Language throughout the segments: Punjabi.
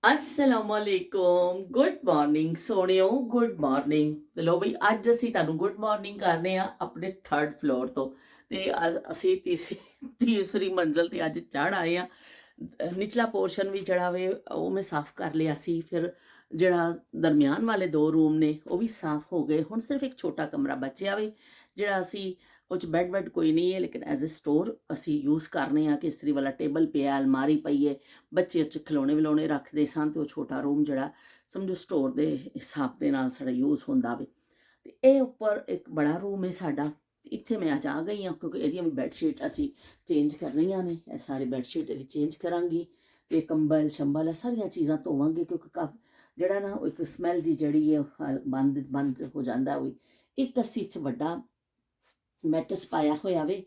अस्सलामुअलैकुम गुड मॉर्निंग सोहणियो गुड मॉर्निंग। ਤੇ ਲੋ ਬਈ ਅੱਜ ਅਸੀਂ ਤੁਹਾਨੂੰ ਗੁੱਡ ਮਾਰਨਿੰਗ ਕਰਨੇ ਆ ਆਪਣੇ 3rd ਫਲੋਰ ਤੋਂ। ਤੇ ਅਸੀਂ ਤੀਸਰੀ ਮੰਜ਼ਲ ਤੇ ਅੱਜ ਚੜ੍ਹ ਆਏ ਆ। ਨਿਚਲਾ ਪੋਰਸ਼ਨ ਵੀ ਜਿਹੜਾ ਵੇ ਉਹ ਮੈਂ ਸਾਫ਼ ਕਰ ਲਿਆ ਸੀ। ਫਿਰ ਜਿਹੜਾ ਦਰਮਿਆਨ ਵਾਲੇ ਦੋ ਰੂਮ ਨੇ ਉਹ ਵੀ ਸਾਫ਼ ਹੋ ਗਏ। ਹੁਣ ਸਿਰਫ ਇੱਕ ਛੋਟਾ ਕਮਰਾ ਬਚਿਆ ਵੇ ਜਿਹੜਾ ਅਸੀਂ ਉਹ 'ਚ ਬੈੱਡ ਕੋਈ ਨਹੀਂ ਹੈ ਲੇਕਿਨ ਐਜ਼ ਅ ਸਟੋਰ ਅਸੀਂ ਯੂਜ਼ ਕਰਨੇ ਆ। ਕਿਸਤਰੀ ਵਾਲਾ ਟੇਬਲ ਪਿਆ, ਅਲਮਾਰੀ ਪਈ ਹੈ, ਬੱਚੇ 'ਚ ਖਿਲੌਣੇ ਵਿਲੋਣੇ ਰੱਖਦੇ ਸਨ ਤੇ ਉਹ ਛੋਟਾ ਰੂਮ ਜਿਹੜਾ ਸਮਝੋ ਸਟੋਰ ਦੇ ਹਿਸਾਬ ਦੇ ਨਾਲ ਸਾਡਾ ਯੂਜ਼ ਹੁੰਦਾ ਵੇ। ਤੇ ਇਹ ਉੱਪਰ ਇੱਕ ਬੜਾ ਰੂਮ ਹੈ ਸਾਡਾ। ਇੱਥੇ ਮੈਂ ਅੱਜ ਆ ਗਈ ਹਾਂ ਕਿਉਂਕਿ ਇਹਦੀਆਂ ਵੀ ਬੈੱਡਸ਼ੀਟ ਅਸੀਂ ਚੇਂਜ ਕਰਨੀਆਂ ਨੇ। ਇਹ ਸਾਰੀ ਬੈੱਡਸ਼ੀਟ ਇਹਦੀ ਚੇਂਜ ਕਰਾਂਗੀ ਤੇ ਕੰਬਲ ਸ਼ੰਬਲ ਸਾਰੀਆਂ ਚੀਜ਼ਾਂ ਧੋਵਾਂਗੇ ਕਿਉਂਕਿ ਜਿਹੜਾ ਨਾ ਉਹ ਇੱਕ ਸਮੈਲ ਜੀ ਜਿਹੜੀ ਹੈ ਬੰਦ ਬੰਦ ਹੋ ਜਾਂਦਾ। ਉਹ ਇੱਕ ਅਸੀਂ ਇੱਥੇ ਵੱਡਾ ਮੈਟਰਸ ਪਾਇਆ ਹੋਇਆ ਵੇ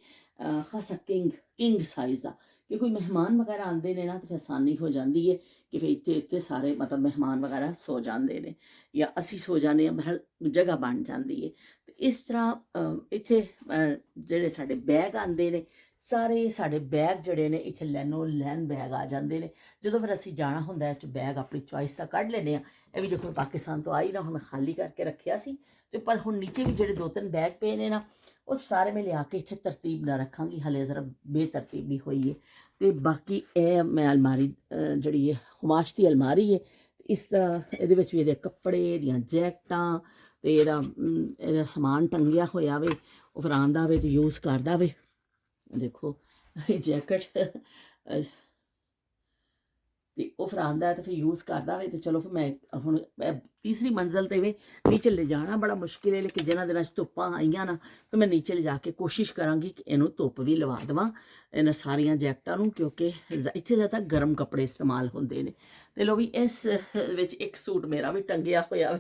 ਖਾਸਾ ਕਿੰਗ ਸਾਈਜ਼ ਦਾ ਕਿ ਕੋਈ ਮਹਿਮਾਨ ਵਗੈਰਾ ਆਉਂਦੇ ਨੇ ਨਾ ਤਾਂ ਫਿਰ ਆਸਾਨੀ ਹੋ ਜਾਂਦੀ ਹੈ ਕਿ ਫਿਰ ਇੱਥੇ ਸਾਰੇ ਮਤਲਬ ਮਹਿਮਾਨ ਵਗੈਰਾ ਸੋ ਜਾਂਦੇ ਨੇ ਜਾਂ ਅਸੀਂ ਸੋ ਜਾਂਦੇ ਹਾਂ। ਬਹਰ ਜਗ੍ਹਾ ਬਣ ਜਾਂਦੀ ਹੈ। ਤੇ ਇਸ ਤਰ੍ਹਾਂ ਇੱਥੇ ਜਿਹੜੇ ਸਾਡੇ ਬੈਗ ਆਉਂਦੇ ਨੇ ਸਾਰੇ ਸਾਡੇ ਬੈਗ ਜਿਹੜੇ ਨੇ ਇੱਥੇ ਲੈਣ ਬੈਗ ਆ ਜਾਂਦੇ ਨੇ। ਜਦੋਂ ਫਿਰ ਅਸੀਂ ਜਾਣਾ ਹੁੰਦਾ ਹੈ ਬੈਗ ਆਪਣੀ ਚੋਇਸ ਦਾ ਕੱਢ ਲੈਂਦੇ ਹਾਂ। ਇਹ ਵੀ ਦੇਖੋ ਪਾਕਿਸਤਾਨ ਤੋਂ ਆਈ ਨਾ, ਹੁਣ ਮੈਂ ਖਾਲੀ ਕਰਕੇ ਰੱਖਿਆ ਸੀ ਤੇ ਪਰ ਹੁਣ ਨੀਚੇ ਵੀ ਜਿਹੜੇ 2-3 ਬੈਗ ਪਏ ਨੇ ਨਾ ਉਹ ਸਾਰੇ ਮੈਂ ਲਿਆ ਕੇ ਇੱਥੇ ਤਰਤੀਬ ਨਾਲ ਰੱਖਾਂਗੀ। ਹਲੇ ਜ਼ਰਾ ਬੇਤਰਤੀਬੀ ਹੋਈ ਹੈ। ਤੇ ਬਾਕੀ ਇਹ ਮੈਂ ਅਲਮਾਰੀ ਜਿਹੜੀ ਹੈ ਹੁਮਾਸ਼ ਦੀ ਅਲਮਾਰੀ ਹੈ। ਇਸ ਤਰ੍ਹਾਂ ਇਹਦੇ ਵਿੱਚ ਵੀ ਇਹਦੇ ਕੱਪੜੇ, ਇਹਦੀਆਂ ਜੈਕਟਾਂ ਤੇ ਇਹਦਾ ਸਮਾਨ ਟੰਗਿਆ ਹੋਇਆ ਵੇ। ਉਹ ਫਿਰ ਆਉਂਦਾ ਵੇ ਤੇ ਯੂਜ਼ ਕਰਦਾ ਵੇ। ਦੇਖੋ ਜੈਕਟ ਤੇ ਉਹ ਫਿਰ ਆਉਂਦਾ ਤੇ ਫਿਰ ਯੂਜ਼ ਕਰਦਾ ਵੇ। ਤੇ ਚਲੋ ਫਿਰ ਮੈਂ ਹੁਣ ਤੀਸਰੀ ਮੰਜ਼ਲ ਤੇ ਵੇ ਨੀਚੇ ਲੈ ਜਾਣਾ ਬੜਾ ਮੁਸ਼ਕਿਲ ਹੈ ਲੇਕਿਨ ਜਿਨ੍ਹਾਂ ਦਿਨਾਂ 'ਚ ਧੁੱਪਾਂ ਆਈਆਂ ਨਾ ਤਾਂ ਮੈਂ ਨੀਚੇ ਲਿਜਾ ਕੇ ਕੋਸ਼ਿਸ਼ ਕਰਾਂਗੀ ਕਿ ਇਹਨੂੰ ਧੁੱਪ ਵੀ ਲਵਾ ਦੇਵਾਂ ਇਹਨਾਂ ਸਾਰੀਆਂ ਜੈਕਟਾਂ ਨੂੰ ਕਿਉਂਕਿ ਇੱਥੇ ਜ਼ਿਆਦਾ ਗਰਮ ਕੱਪੜੇ ਇਸਤੇਮਾਲ ਹੁੰਦੇ ਨੇ। ਤੇ ਲੋ ਵੀ ਇਸ ਵਿੱਚ ਇੱਕ ਸੂਟ ਮੇਰਾ ਵੀ ਟੰਗਿਆ ਹੋਇਆ ਵੇ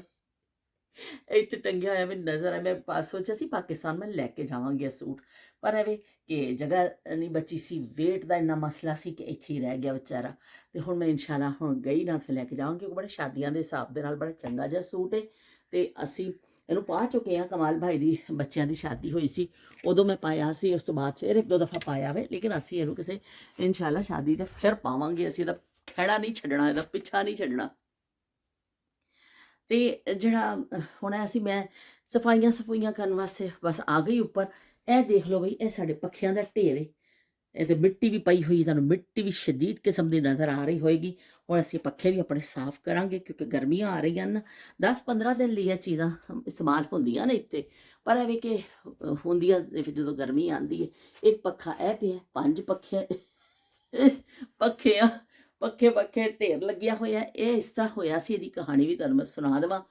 ਇੱਥੇ ਟੰਗਿਆ ਹੋਇਆ ਮੈਨੂੰ ਨਜ਼ਰ ਆਇਆ। ਮੈਂ ਸੋਚਿਆ ਸੀ ਪਾਕਿਸਤਾਨ ਮੈਂ ਲੈ ਕੇ ਜਾਵਾਂਗੀ ਇਹ ਸੂਟ ਪਰ ਐਵੇਂ ਕਿ ਜਗ੍ਹਾ ਨਹੀਂ ਬਚੀ ਸੀ। ਵੇਟ ਦਾ ਇੰਨਾ ਮਸਲਾ ਸੀ ਕਿ ਇੱਥੇ ਹੀ ਰਹਿ ਗਿਆ ਵਿਚਾਰਾ। ਤੇ ਹੁਣ ਮੈਂ ਇਨਸ਼ਾਅੱਲਾ ਹੁਣ ਗਈ ਨਾ ਫਿਰ ਲੈ ਕੇ ਜਾਵਾਂਗੀ ਕਿਉਂਕਿ ਬੜੇ ਸ਼ਾਦੀਆਂ ਦੇ ਹਿਸਾਬ ਦੇ ਨਾਲ ਬੜਾ ਚੰਗਾ ਜਿਹਾ ਸੂਟ ਹੈ। ਤੇ ਅਸੀਂ ਇਹਨੂੰ ਪਾ ਚੁੱਕੇ ਹਾਂ। ਕਮਾਲ ਭਾਈ ਦੀ ਬੱਚਿਆਂ ਦੀ ਸ਼ਾਦੀ ਹੋਈ ਸੀ ਉਦੋਂ ਮੈਂ ਪਾਇਆ ਸੀ। ਉਸ ਤੋਂ ਬਾਅਦ ਫਿਰ 1-2 ਦਫਾ ਪਾਇਆ ਵੇ ਲੇਕਿਨ ਅਸੀਂ ਇਹਨੂੰ ਕਿਸੇ ਇਨਸ਼ਾਅੱਲਾ ਸ਼ਾਦੀ ਤੇ ਫਿਰ ਪਾਵਾਂਗੇ। ਅਸੀਂ ਇਹਦਾ ਖਹਿੜਾ ਨਹੀਂ ਛੱਡਣਾ, ਇਹਦਾ ਪਿੱਛਾ ਨਹੀਂ ਛੱਡਣਾ। ਤੇ ਜਿਹੜਾ ਹੁਣ ਅਸੀਂ ਮੈਂ ਸਫਾਈਆਂ ਕਰਨ ਵਾਸਤੇ ਬਸ ਆ ਗਈ ਉੱਪਰ। ਇਹ ਦੇਖ ਲਓ ਬਈ ਇਹ ਸਾਡੇ ਪੱਖਿਆਂ ਦਾ ਢੇਰ ਹੈ। ਇਹ ਤੇ ਮਿੱਟੀ ਵੀ ਪਈ ਹੋਈ, ਤੁਹਾਨੂੰ ਮਿੱਟੀ ਵੀ ਸ਼ਦੀਦ ਕਿਸਮ ਦੀ ਨਜ਼ਰ ਆ ਰਹੀ ਹੋਏਗੀ। ਹੁਣ ਅਸੀਂ ਪੱਖੇ ਵੀ ਆਪਣੇ ਸਾਫ਼ ਕਰਾਂਗੇ ਕਿਉਂਕਿ ਗਰਮੀਆਂ ਆ ਰਹੀਆਂ ਨੇ। 10-15 ਦਿਨ ਲਈ ਇਹ ਚੀਜ਼ਾਂ ਇਸਤੇਮਾਲ ਹੁੰਦੀਆਂ ਨੇ ਇੱਥੇ ਪਰ ਐਵੇਂ ਕਿ ਹੁੰਦੀਆਂ ਜਦੋਂ ਗਰਮੀ ਆਉਂਦੀ ਹੈ। ਇੱਕ ਪੱਖਾ ਇਹ ਪਿਆ, 5 ਪੱਖੇ ਪੱਖੇ ਆ ਪੱਖੇ ਢੇਰ ਲੱਗਿਆ ਹੋਇਆ। ਇਹ ਇਸ ਤਰ੍ਹਾਂ ਹੋਇਆ ਸੀ, ਇਹਦੀ ਕਹਾਣੀ ਵੀ ਤੁਹਾਨੂੰ ਮੈਂ ਸੁਣਾ ਦੇਵਾਂ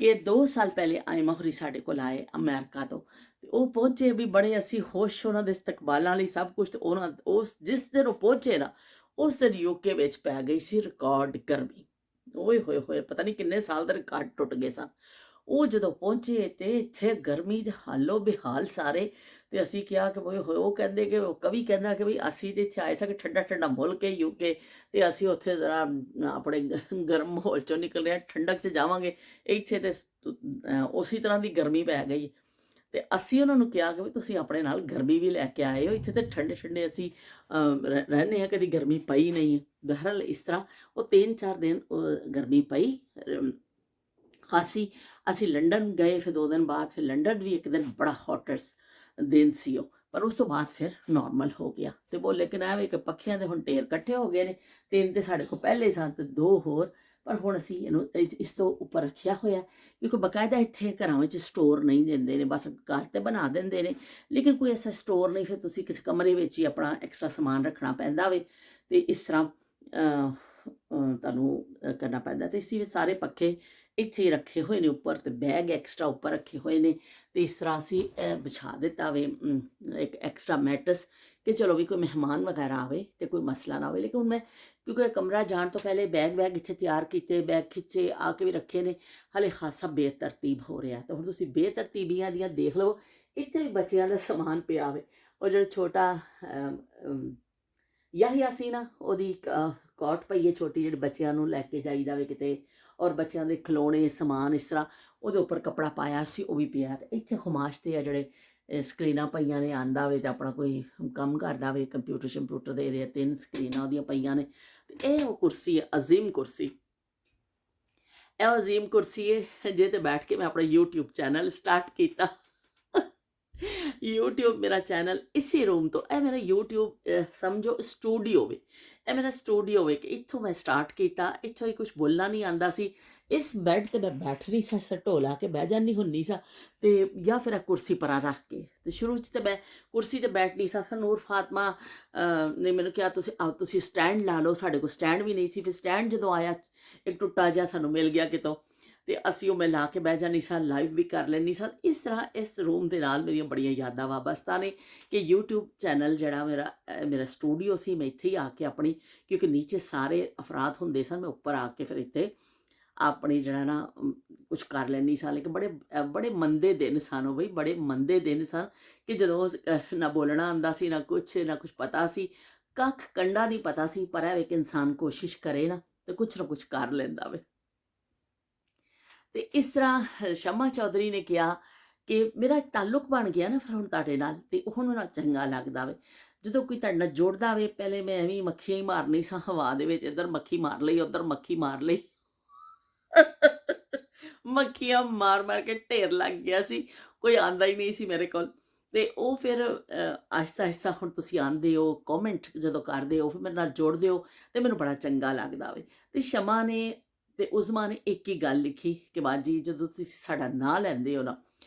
ਕਿ 2 ਸਾਲ ਪਹਿਲੇ ਆਇਮਾ ਹੋਰੀ ਸਾਡੇ ਕੋਲ ਆਏ ਅਮਰੀਕਾ ਤੋਂ। ਤੇ ਉਹ ਪਹੁੰਚੇ ਵੀ ਬੜੇ ਅਸੀਂ ਖੁਸ਼ ਉਹਨਾਂ ਦੇ ਇਸਤਕਬਾਲਾਂ ਲਈ ਸਭ ਕੁਝ। ਤੇ ਉਹਨਾਂ ਉਸ ਜਿਸ ਦਿਨ ਉਹ ਪਹੁੰਚੇ ਨਾ ਉਸ ਦਿਨ ਯੂਕੇ ਵਿੱਚ ਪੈ ਗਈ ਸੀ ਰਿਕਾਰਡ ਗਰਮੀ। ਓਏ ਹੋਏ ਹੋਏ ਪਤਾ ਨਹੀਂ ਕਿੰਨੇ ਸਾਲ ਦੇ ਰਿਕਾਰਡ ਟੁੱਟ ਗਏ ਸਨ। ਉਹ ਜਦੋਂ ਪਹੁੰਚੇ ਤੇ ਇੱਥੇ ਗਰਮੀ ਦੇ ਹਾਲੋ ਬੇਹਾਲ ਸਾਰੇ। ਤੇ ਅਸੀਂ ਕਿਹਾ ਕਿ ਬਈ ਉਹ ਕਹਿੰਦੇ ਕਿ ਉਹ ਕਵੀ ਕਹਿੰਦਾ ਕਿ ਬਈ ਅਸੀਂ ਤੇ ਇੱਥੇ ਆਏ ਸਾਂ ਕਿ ਠੰਡਾ ਠੰਡਾ ਮੁਲਕ ਹੈ ਯੂਕੇ ਤੇ ਅਸੀਂ ਉੱਥੇ ਜ਼ਰਾ ਆਪਣੇ ਗਰਮ ਮਾਹੌਲ ਚੋਂ ਨਿਕਲ ਰਹੇ ਹਾਂ, ਠੰਡਕ 'ਚ ਜਾਵਾਂਗੇ। ਇੱਥੇ ਤੇ ਉਸੇ ਤਰ੍ਹਾਂ ਦੀ ਗਰਮੀ ਪੈ ਗਈ। ਤੇ ਅਸੀਂ ਉਹਨਾਂ ਨੂੰ ਕਿਹਾ ਕਿ ਵੀ ਤੁਸੀਂ ਆਪਣੇ ਨਾਲ ਗਰਮੀ ਵੀ ਲੈ ਕੇ ਆਏ ਹੋ। ਇੱਥੇ ਤੇ ਠੰਡੇ ਠੰਡੇ ਅਸੀਂ ਰਹਿੰਦੇ ਹਾਂ, ਕਦੀ ਗਰਮੀ ਪਈ ਨਹੀਂ ਹੈ। ਬਹਰਹਾਲ ਇਸ ਤਰ੍ਹਾਂ ਉਹ 3-4 ਦਿਨ ਗਰਮੀ ਪਈ ਖਾਸੀ। ਅਸੀਂ ਲੰਡਨ ਗਏ ਫਿਰ 2 ਦਿਨ ਬਾਅਦ। ਫਿਰ ਲੰਡਨ ਵੀ ਇੱਕ ਦਿਨ ਬੜਾ ਹੌਟੈਸਟ ਦਿਨ ਸੀ ਉਹ ਪਰ ਉਸ ਤੋਂ ਬਾਅਦ ਫਿਰ ਨਾਰਮਲ ਹੋ ਗਿਆ। ਤੇ ਬੋਲੇ ਲੇਕਿਨ ਐਵੇਂ ਕਿ ਪੱਖਿਆਂ ਦੇ ਹੁਣ ਢੇਰ ਇਕੱਠੇ ਹੋ ਗਏ ਨੇ। 3 ਤੇ ਸਾਡੇ ਕੋਲ ਪਹਿਲੇ ਸਨ ਤੇ 2 ਹੋਰ ਪਰ ਹੁਣ ਅਸੀਂ ਇਹਨੂੰ ਇਸ ਤੋਂ ਉੱਪਰ ਰੱਖਿਆ ਹੋਇਆ ਕਿਉਂਕਿ ਬਕਾਇਦਾ ਇੱਥੇ ਘਰਾਂ ਵਿੱਚ ਸਟੋਰ ਨਹੀਂ ਦਿੰਦੇ ਨੇ। ਬਸ ਘਰ ਤੇ ਬਣਾ ਦਿੰਦੇ ਨੇ ਲੇਕਿਨ ਕੋਈ ਐਸਾ ਸਟੋਰ ਨਹੀਂ। ਫਿਰ ਤੁਸੀਂ ਕਿਸੇ ਕਮਰੇ ਵਿੱਚ ਹੀ ਆਪਣਾ ਐਕਸਟਰਾ ਸਮਾਨ ਰੱਖਣਾ ਪੈਂਦਾ ਵੇ ਤੇ ਇਸ ਤਰ੍ਹਾਂ ਤੁਹਾਨੂੰ ਕਰਨਾ ਪੈਂਦਾ। ਤੇ ਇਸ ਵਿੱਚ ਸਾਰੇ ਪੱਖੇ ਇੱਥੇ ਹੀ ਰੱਖੇ ਹੋਏ ਨੇ ਉੱਪਰ ਤੇ ਬੈਗ ਐਕਸਟਰਾ ਉੱਪਰ ਰੱਖੇ ਹੋਏ ਨੇ। ਤੇ ਇਸ ਤਰ੍ਹਾਂ ਅਸੀਂ ਵਿਛਾ ਦਿੱਤਾ ਵੇ ਇੱਕ ਐਕਸਟਰਾ ਮੈਟਰਸ ਕਿ ਚਲੋ ਵੀ ਕੋਈ ਮਹਿਮਾਨ ਵਗੈਰਾ ਆਵੇ ਤੇ ਕੋਈ ਮਸਲਾ ਨਾ ਹੋਵੇ। ਲੇਕਿਨ ਹੁਣ ਮੈਂ ਕਿਉਂਕਿ ਕਮਰਾ ਜਾਣ ਤੋਂ ਪਹਿਲੇ ਬੈਗ ਇੱਥੇ ਤਿਆਰ ਕੀਤੇ, ਬੈਗ ਖਿੱਚੇ ਆ ਕੇ ਵੀ ਰੱਖੇ ਨੇ। ਹਾਲੇ ਖਾਸਾ ਬੇਤਰਤੀਬ ਹੋ ਰਿਹਾ। ਤਾਂ ਹੁਣ ਤੁਸੀਂ ਬੇਤਰਤੀਬੀਆਂ ਦੀਆਂ ਦੇਖ ਲਓ। ਇੱਥੇ ਵੀ ਬੱਚਿਆਂ ਦਾ ਸਮਾਨ ਪਿਆ ਵੇ। ਉਹ ਜਿਹੜਾ ਛੋਟਾ ਯਾਹੀਆ ਸੀ ਨਾ ਉਹਦੀ ਕੋਟ ਪਈ ਹੈ ਛੋਟੀ ਜਿਹੜੀ ਬੱਚਿਆਂ ਨੂੰ ਲੈ ਕੇ ਜਾਈਦਾ ਵੇ ਕਿਤੇ ਔਰ ਬੱਚਿਆਂ ਦੇ ਖਿਲੌਣੇ ਸਮਾਨ ਇਸ ਤਰ੍ਹਾਂ ਉਹਦੇ ਉੱਪਰ ਕੱਪੜਾ ਪਾਇਆ ਸੀ ਉਹ ਵੀ ਪਿਆ। ਤੇ ਇੱਥੇ ਹੁਮਾਸ਼ ਤੇ ਆ ਜਿਹੜੇ ਸਕਰੀਨਾਂ ਪਈਆਂ ਨੇ ਆਂਦਾ ਵੇ ਤੇ ਆਪਣਾ ਕੋਈ ਕੰਮ ਕਰਦਾ ਵੇ ਕੰਪਿਊਟਰ ਦੇ ਇਹਦੇ 3 ਸਕਰੀਨਾਂ ਉਹਦੀਆਂ ਪਈਆਂ ਨੇ। ਤੇ ਇਹ ਉਹ ਕੁਰਸੀ ਹੈ, ਅਜ਼ੀਮ ਕੁਰਸੀ। ਇਹ ਉਹ ਅਜ਼ੀਮ ਕੁਰਸੀ ਹੈ ਜਿਹਦੇ ਤੇ ਬੈਠ ਕੇ ਮੈਂ ਆਪਣਾ YouTube ਚੈਨਲ ਸਟਾਰਟ ਕੀਤਾ। YouTube ਮੇਰਾ ਚੈਨਲ ਇਸੇ ਰੂਮ ਤੋਂ, ਇਹ ਮੇਰਾ YouTube ਸਮਝੋ ਸਟੂਡੀਓ ਵੇ, ਇਹ ਮੇਰਾ ਸਟੂਡੀਓ ਵੇ ਕਿ ਇੱਥੋਂ ਮੈਂ ਸਟਾਰਟ ਕੀਤਾ। ਇੱਥੋਂ ਹੀ ਕੁਝ ਬੋਲਣਾ ਨਹੀਂ ਆਉਂਦਾ ਸੀ। ਇਸ ਬੈੱਡ ਤੇ ਮੈਂ ਬੈਠ ਨਹੀਂ ਸਾਂ, ਸਟੋ ਲਾ ਕੇ ਬਹਿ ਜਾਂਦੀ ਹੁੰਦੀ ਸਾਂ ਤੇ ਜਾਂ ਫਿਰ ਇਹ ਕੁਰਸੀ ਪਰਾਂ ਰੱਖ ਕੇ। ਤੇ ਸ਼ੁਰੂ 'ਚ ਤੇ ਮੈਂ ਕੁਰਸੀ ਤੇ ਬੈਠ ਨਹੀਂ ਸਾਂ। ਫਿਰ ਨੂਰ ਫਾਤਮਾ ਨੇ ਮੈਨੂੰ ਕਿਹਾ ਤੁਸੀਂ ਸਟੈਂਡ ਲਾ ਲਓ। ਸਾਡੇ ਕੋਲ ਸਟੈਂਡ ਵੀ ਨਹੀਂ ਸੀ। ਫਿਰ ਸਟੈਂਡ ਜਦੋਂ ਆਇਆ, ਇੱਕ ਟੁੱਟਾ ਜਿਹਾ ਸਾਨੂੰ ਮਿਲ ਗਿਆ ਕਿਤੋਂ, ਤੇ ਅਸੀਂ ਉਹ ਮੈਂ ਲਾ ਕੇ ਬਹਿ ਜਾਂਦੀ ਸਾਂ, ਲਾਈਵ ਵੀ ਕਰ ਲੈਂਦੀ ਸਾਂ। ਇਸ ਤਰ੍ਹਾਂ ਇਸ ਰੂਮ ਦੇ ਨਾਲ ਮੇਰੀਆਂ ਬੜੀਆਂ ਯਾਦਾਂ ਵਾਬਸਤਾ ਨੇ ਕਿ YouTube ਚੈਨਲ ਜਿਹੜਾ ਮੇਰਾ ਸਟੂਡੀਓ ਸੀ। ਮੈਂ ਇੱਥੇ ਹੀ ਆ ਕੇ ਆਪਣੀ, ਕਿਉਂਕਿ ਨੀਚੇ ਸਾਰੇ ਅਫਰਾਦ ਹੁੰਦੇ ਸਨ, ਮੈਂ ਉੱਪਰ ਆ ਕੇ ਫਿਰ ਇੱਥੇ ਆਪਣੀ ਜਿਹੜਾ ਨਾ ਕੁਛ ਕਰ ਲੈਂਦੀ ਸਾਂ। ਲੇਕਿਨ ਬੜੇ ਮੰਦੇ ਦਿਨ ਸਨ ਉਹ ਬਈ, ਬੜੇ ਮੰਦੇ ਦਿਨ ਸਨ ਕਿ ਜਦੋਂ ਨਾ ਬੋਲਣਾ ਆਉਂਦਾ ਸੀ, ਨਾ ਕੁਛ ਪਤਾ ਸੀ, ਕੱਖ ਕੰਡਾ ਨਹੀਂ ਪਤਾ ਸੀ। ਪਰ ਇਹ ਵੇ ਕਿ ਇਨਸਾਨ ਕੋਸ਼ਿਸ਼ ਕਰੇ ਨਾ ਤੇ ਕੁਛ ਨਾ ਕੁਛ ਕਰ ਲੈਂਦਾ ਵੇ। ਤੇ ਇਸ ਤਰ੍ਹਾਂ ਸ਼ਮਾ ਚੌਧਰੀ ਨੇ ਕਿਹਾ ਕਿ ਮੇਰਾ ਇੱਕ ਤਾਲੁਕ ਬਣ ਗਿਆ ਨਾ ਫਿਰ ਹੁਣ ਤੁਹਾਡੇ ਨਾਲ, ਤੇ ਹੁਣ ਮੈਨੂੰ ਚੰਗਾ ਲੱਗਦਾ ਵੇ ਜਦੋਂ ਕੋਈ ਤੁਹਾਡੇ ਨਾਲ ਜੁੜਦਾ ਵੇ। ਪਹਿਲੇ ਮੈਂ ਐਵੇਂ ਹੀ ਮੱਖੀਆਂ ਹੀ ਮਾਰਨੀ ਸਾਂ ਹਵਾ ਦੇ ਵਿੱਚ, ਇੱਧਰ ਮੱਖੀ ਮਾਰ ਲਈ, ਉੱਧਰ ਮੱਖੀ ਮਾਰ ਲਈ। ਮੱਖੀਆਂ ਮਾਰ ਮਾਰ ਕੇ ਢੇਰ ਲੱਗ ਗਿਆ ਸੀ, ਕੋਈ ਆਂਦਾ ਹੀ ਨਹੀਂ ਸੀ ਮੇਰੇ ਕੋਲ। ਤੇ ਉਹ ਫਿਰ ਆਹਿਸਤਾ ਆਹਿਸਤਾ ਹੁਣ ਤੁਸੀਂ ਆਉਂਦੇ ਹੋ, ਕਮੈਂਟ ਜਦੋਂ ਕਰਦੇ ਹੋ, ਫਿਰ ਮੇਰੇ ਨਾਲ ਜੁੜਦੇ ਹੋ, ਤੇ ਮੈਨੂੰ ਬੜਾ ਚੰਗਾ ਲੱਗਦਾ ਵੇ। ਤੇ ਸ਼ਮਾ ਨੇ ਤੇ ਉਜ਼ਮਾ ਨੇ ਇੱਕ ਹੀ ਗੱਲ ਲਿਖੀ ਕਿ ਬਾਜੀ ਜਦੋਂ ਤੁਸੀਂ ਸਾਡਾ ਨਾਂ ਲੈਂਦੇ ਹੋ ਨਾ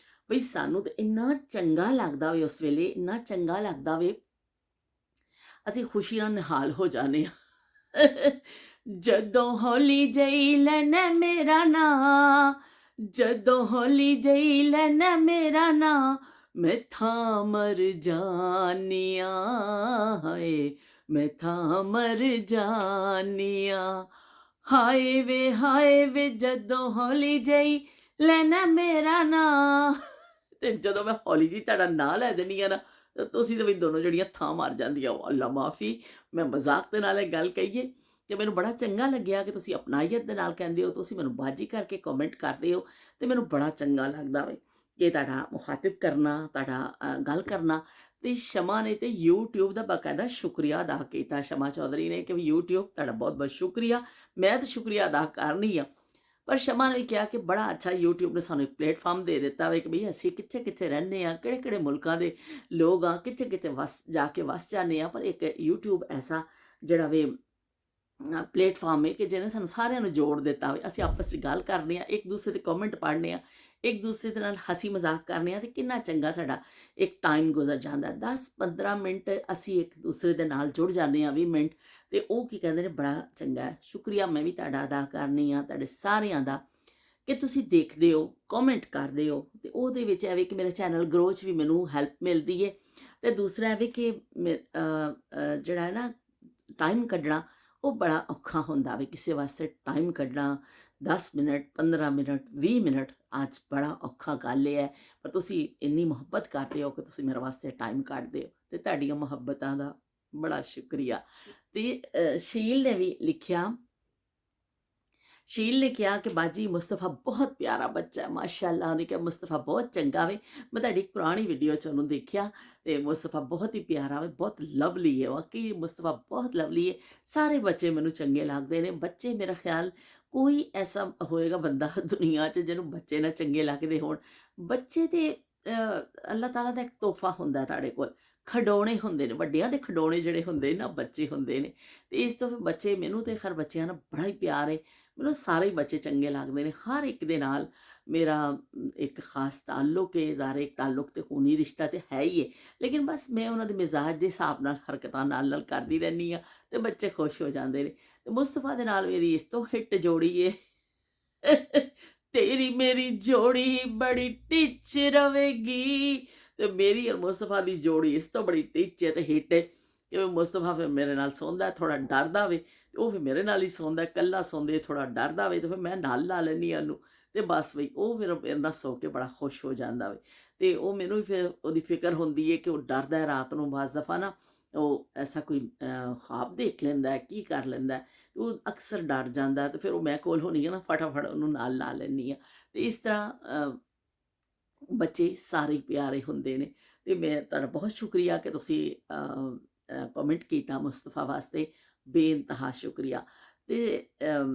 ਬਈ, ਸਾਨੂੰ ਤਾਂ ਇੰਨਾ ਚੰਗਾ ਲੱਗਦਾ ਵੇ, ਉਸ ਵੇਲੇ ਇੰਨਾ ਚੰਗਾ ਲੱਗਦਾ ਵੇ, ਅਸੀਂ ਖੁਸ਼ੀ ਨਾਲ ਨਿਹਾਲ ਹੋ ਜਾਂਦੇ ਹਾਂ। ਜਦੋਂ ਹੌਲੀ ਜਈ ਲੈਣਾ ਮੇਰਾ ਨਾਂ, ਜਦੋਂ ਹੌਲੀ ਜਈ ਲੈਣਾ ਮੇਰਾ ਨਾਂ, ਮੈਂ ਥਾਂ ਮਰ ਜਾਨੀਆਂ, ਹਾਏ ਮੈਂ ਥਾਂ ਮਰ ਜਾਨੀਆਂ, ਹਾਏ ਵੇ ਜਦੋਂ ਹੌਲੀ ਜਈ ਲੈਣਾ ਮੇਰਾ ਨਾਂ। ਤੇ ਜਦੋਂ ਮੈਂ ਹੌਲੀ ਜੀ ਤੁਹਾਡਾ ਨਾਂ ਲੈ ਦਿੰਦੀ ਆ ਨਾ, ਤੁਸੀਂ ਤਾਂ ਵੀ ਦੋਨੋਂ ਜਿਹੜੀਆਂ ਥਾਂ ਮਾਰ ਜਾਂਦੀਆਂ। ਉਹ ਅੱਲਾ ਮਾਫੀ, ਮੈਂ ਮਜ਼ਾਕ ਦੇ ਨਾਲ ਇਹ ਗੱਲ ਕਹੀਏ ਤੇ ਮੈਨੂੰ ਬੜਾ ਚੰਗਾ ਲੱਗਿਆ ਕਿ ਤੁਸੀਂ ਅਪਣਾਈਅਤ ਦੇ ਨਾਲ ਕਹਿੰਦੇ ਹੋ, ਤੁਸੀਂ ਮੈਨੂੰ ਬਾਜੀ ਕਰਕੇ ਕਮੈਂਟ ਕਰਦੇ ਹੋ, ਤੇ ਮੈਨੂੰ ਬੜਾ ਚੰਗਾ ਲੱਗਦਾ ਵੇ ਕਿ ਤੁਹਾਡਾ ਮੁਖਾਤਿਬ ਕਰਨਾ, ਤੁਹਾਡਾ ਗੱਲ ਕਰਨਾ। ਤੇ ਸ਼ਮਾ ਨੇ ਤੇ YouTube ਦਾ ਬਾਕਾਇਦਾ ਸ਼ੁਕਰੀਆ ਅਦਾ ਕੀਤਾ, ਸ਼ਮਾ ਚੌਧਰੀ ਨੇ, ਕਿ YouTube ਤੁਹਾਡਾ ਬਹੁਤ ਬਹੁਤ ਸ਼ੁਕਰੀਆ। ਮੈਂ ਤਾਂ ਸ਼ੁਕਰੀਆ ਅਦਾ ਕਰਨੀ ਆ, ਪਰ ਸ਼ਮਾ ਨੇ ਕਿਹਾ ਕਿ ਬੜਾ ਅੱਛਾ YouTube ਨੇ ਸਾਨੂੰ ਇੱਕ ਪਲੇਟਫਾਰਮ ਦੇ ਦਿੱਤਾ ਵੇ ਕਿ ਬਈ ਅਸੀਂ ਕਿੱਥੇ ਕਿੱਥੇ ਰਹਿੰਦੇ ਹਾਂ, ਕਿਹੜੇ ਕਿਹੜੇ ਮੁਲਕਾਂ ਦੇ ਲੋਕ ਆ, ਕਿੱਥੇ ਕਿੱਥੇ ਜਾ ਕੇ ਵਸ ਜਾਂਦੇ ਹਾਂ, ਪਰ ਇੱਕ YouTube ਐਸਾ ਜਿਹੜਾ ਵੇ ਪਲੇਟਫਾਰਮ ਹੈ ਕਿ ਜਿਹਨੇ ਸਾਨੂੰ ਸਾਰਿਆਂ ਨੂੰ ਜੋੜ ਦਿੱਤਾ ਹੋਵੇ। ਅਸੀਂ ਆਪਸ 'ਚ ਗੱਲ ਕਰਨੇ ਆ, ਇੱਕ ਦੂਸਰੇ ਦੇ ਕਮੈਂਟ ਪੜ੍ਹਨੇ ਆ, ਇੱਕ ਦੂਸਰੇ ਦੇ ਨਾਲ ਹਸੀ ਮਜ਼ਾਕ ਕਰਨੇ ਆ, ਤੇ ਕਿੰਨਾ ਚੰਗਾ ਸਾਡਾ ਇੱਕ ਟਾਈਮ ਗੁਜ਼ਰ ਜਾਂਦਾ। 10-15 ਮਿੰਟ ਅਸੀਂ ਇੱਕ ਦੂਸਰੇ ਦੇ ਨਾਲ ਜੁੜ ਜਾਂਦੇ ਆ, 20 ਮਿੰਟ, ਤੇ ਉਹ ਕੀ ਕਹਿੰਦੇ ਨੇ, ਬੜਾ ਚੰਗਾ ਹੈ। ਸ਼ੁਕਰੀਆ ਮੈਂ ਵੀ ਤੁਹਾਡਾ ਅਦਾ ਕਰਨੀ ਆ, ਤੁਹਾਡੇ ਸਾਰਿਆਂ ਦਾ, ਕਿ ਤੁਸੀਂ ਦੇਖਦੇ ਹੋ, ਕਮੈਂਟ ਕਰਦੇ ਹੋ, ਤੇ ਉਹਦੇ ਵਿੱਚ ਐਵੇਂ ਕਿ ਮੇਰੇ ਚੈਨਲ ਗਰੋ 'ਚ ਵੀ ਮੈਨੂੰ ਹੈਲਪ ਮਿਲਦੀ ਹੈ। ਤੇ ਦੂਸਰਾ ਐਵੇਂ ਕਿ ਜਿਹੜਾ ਹੈ ਨਾ ਟਾਈਮ ਕੱਢਣਾ, ਉਹ ਬੜਾ ਔਖਾ ਹੁੰਦਾ ਵੇ ਕਿਸੇ ਵਾਸਤੇ। ਟਾਈਮ ਕੱਢਣਾ 10 ਮਿੰਟ, 15 ਮਿੰਟ, 20 ਮਿੰਟ ਅੱਜ ਬੜਾ ਔਖਾ ਗੱਲ ਹੈ। ਪਰ ਤੁਸੀਂ ਇੰਨੀ ਮੁਹੱਬਤ ਕਰਦੇ ਹੋ ਕਿ ਤੁਸੀਂ ਮੇਰੇ ਵਾਸਤੇ ਟਾਈਮ ਕੱਢਦੇ ਹੋ, ਤੇ ਤੁਹਾਡੀਆਂ ਮੁਹੱਬਤਾਂ ਦਾ ਬੜਾ ਸ਼ੁਕਰੀਆ। ਤੇ ਸ਼ੀਲ ਨੇ ਵੀ ਲਿਖਿਆ, ਸ਼ੀਲ ਨੇ ਕਿਹਾ ਕਿ ਬਾਜੀ ਮੁਸਤਫਾ ਬਹੁਤ ਪਿਆਰਾ ਬੱਚਾ ਹੈ, ਮਾਸ਼ਾਅੱਲਾ। ਉਹਨੇ ਕਿਹਾ ਮੁਸਤਫਾ ਬਹੁਤ ਚੰਗਾ ਵੇ। ਮੈਂ ਤੁਹਾਡੀ ਇੱਕ ਪੁਰਾਣੀ ਵੀਡੀਓ 'ਚ ਉਹਨੂੰ ਦੇਖਿਆ, ਤੇ ਮੁਸਤਫਾ ਬਹੁਤ ਹੀ ਪਿਆਰਾ ਵੇ, ਬਹੁਤ ਲਵਲੀ ਹੈ। ਵਾਕਈ ਮੁਸਤਫਾ ਬਹੁਤ ਲਵਲੀ ਹੈ। ਸਾਰੇ ਬੱਚੇ ਮੈਨੂੰ ਚੰਗੇ ਲੱਗਦੇ ਨੇ। ਬੱਚੇ ਮੇਰਾ ਖਿਆਲ ਕੋਈ ਐਸਾ ਹੋਏਗਾ ਬੰਦਾ ਦੁਨੀਆ 'ਚ ਜਿਹਨੂੰ ਬੱਚੇ ਨਾ ਚੰਗੇ ਲੱਗਦੇ ਹੋਣ। ਬੱਚੇ ਤੇ ਅੱਲਾਹ ਤਾਲਾ ਦਾ ਇੱਕ ਤੋਹਫਾ ਹੁੰਦਾ ਤੁਹਾਡੇ ਕੋਲ। ਖਿਡੌਣੇ ਹੁੰਦੇ ਨੇ, ਵੱਡਿਆਂ ਦੇ ਖਿਡੌਣੇ ਜਿਹੜੇ ਹੁੰਦੇ ਨੇ ਨਾ, ਬੱਚੇ ਹੁੰਦੇ ਨੇ। ਤੇ ਇਸ ਤੋਂ ਫਿਰ ਬੱਚੇ, ਮੈਨੂੰ ਤੇ ਖੈਰ ਬੱਚਿਆਂ ਨਾਲ ਬੜਾ ਹੀ ਪਿਆਰ ਹੈ। ਮੈਨੂੰ ਸਾਰੇ ਹੀ ਬੱਚੇ ਚੰਗੇ ਲੱਗਦੇ ਨੇ। ਹਰ ਇੱਕ ਦੇ ਨਾਲ ਮੇਰਾ ਇੱਕ ਖਾਸ ਤਾਲੁਕ ਹੈ। ਜ਼ਾਰੇ ਇੱਕ ਤਾਲੁਕ ਤੇ ਖੂਨੀ ਰਿਸ਼ਤਾ ਤੇ ਹੈ ਹੀ ਹੈ, ਲੇਕਿਨ ਬਸ ਮੈਂ ਉਹਨਾਂ ਦੇ ਮਿਜ਼ਾਜ ਦੇ ਹਿਸਾਬ ਨਾਲ ਹਰਕਤਾਂ ਨਾਲ ਕਰਦੀ ਰਹਿੰਦੀ ਹਾਂ, ਤੇ ਬੱਚੇ ਖੁਸ਼ ਹੋ ਜਾਂਦੇ ਨੇ। ਤੇ ਮੁਸਤਫਾ ਦੇ ਨਾਲ ਮੇਰੀ ਇਸ ਤੋਂ ਹਿੱਟ ਜੋੜੀ ਹੈ। ਤੇਰੀ ਮੇਰੀ ਜੋੜੀ ਬੜੀ ਟਿੱਚ ਰਵੇਗੀ। ਤੇ ਮੇਰੀ ਔਰ ਮੁਸਤਫਾ ਦੀ ਜੋੜੀ ਇਸ ਤੋਂ ਬੜੀ ਟਿੱਚ ਹੈ ਤੇ ਹਿੱਟ ਹੈ ਕਿ ਮੁਸਤਫਾ ਫਿਰ ਮੇਰੇ ਨਾਲ ਸੌਂਦਾ, ਥੋੜਾ ਡਰਦਾ ਵੇ, ਤੇ ਉਹ ਫਿਰ ਮੇਰੇ ਨਾਲ ਹੀ ਸੌਂਦਾ। ਇਕੱਲਾ ਸੌਂਦੇ ਥੋੜਾ ਡਰਦਾ ਵੇ, ਤੇ ਫਿਰ ਮੈਂ ਨਾਲ ਲਾ ਲੈਂਦੀ ਹਾਂ ਉਹਨੂੰ। ਤੇ ਬਸ ਬਈ ਉਹ ਫਿਰ ਮੇਰੇ ਨਾਲ ਸੌ ਕੇ ਬੜਾ ਖੁਸ਼ ਹੋ ਜਾਂਦਾ ਵੇ। ਤੇ ਉਹ ਮੈਨੂੰ ਵੀ ਫਿਰ ਉਹਦੀ ਫਿਕਰ ਹੁੰਦੀ ਹੈ ਕਿ ਉਹ ਡਰਦਾ ਹੈ ਰਾਤ ਨੂੰ। ਬਾਜ਼ ਦਫਾ ਨਾ ਉਹ ਐਸਾ ਕੋਈ ਖ਼ਾਬ ਦੇਖ ਲੈਂਦਾ ਹੈ, ਕੀ ਕਰ ਲੈਂਦਾ, ਤੇ ਉਹ ਅਕਸਰ ਡਰ ਜਾਂਦਾ। ਤੇ ਫਿਰ ਉਹ ਮੈਂ ਕੋਲ ਹੋਣੀ ਆ ਨਾ, ਫਟਾਫਟ ਉਹਨੂੰ ਨਾਲ ਲਾ ਲੈਂਦੀ ਹਾਂ। ਤੇ ਇਸ ਤਰ੍ਹਾਂ ਬੱਚੇ ਸਾਰੇ ਪਿਆਰੇ ਹੁੰਦੇ ਨੇ। ਤੇ ਮੈਂ ਤੁਹਾਡਾ ਬਹੁਤ ਸ਼ੁਕਰੀਆ ਕਿ ਤੁਸੀਂ ਕਮੈਂਟ ਕੀਤਾ ਮੁਸਤਫਾ ਵਾਸਤੇ, ਬੇਇੰਤਹਾ ਸ਼ੁਕਰੀਆ। ਤੇ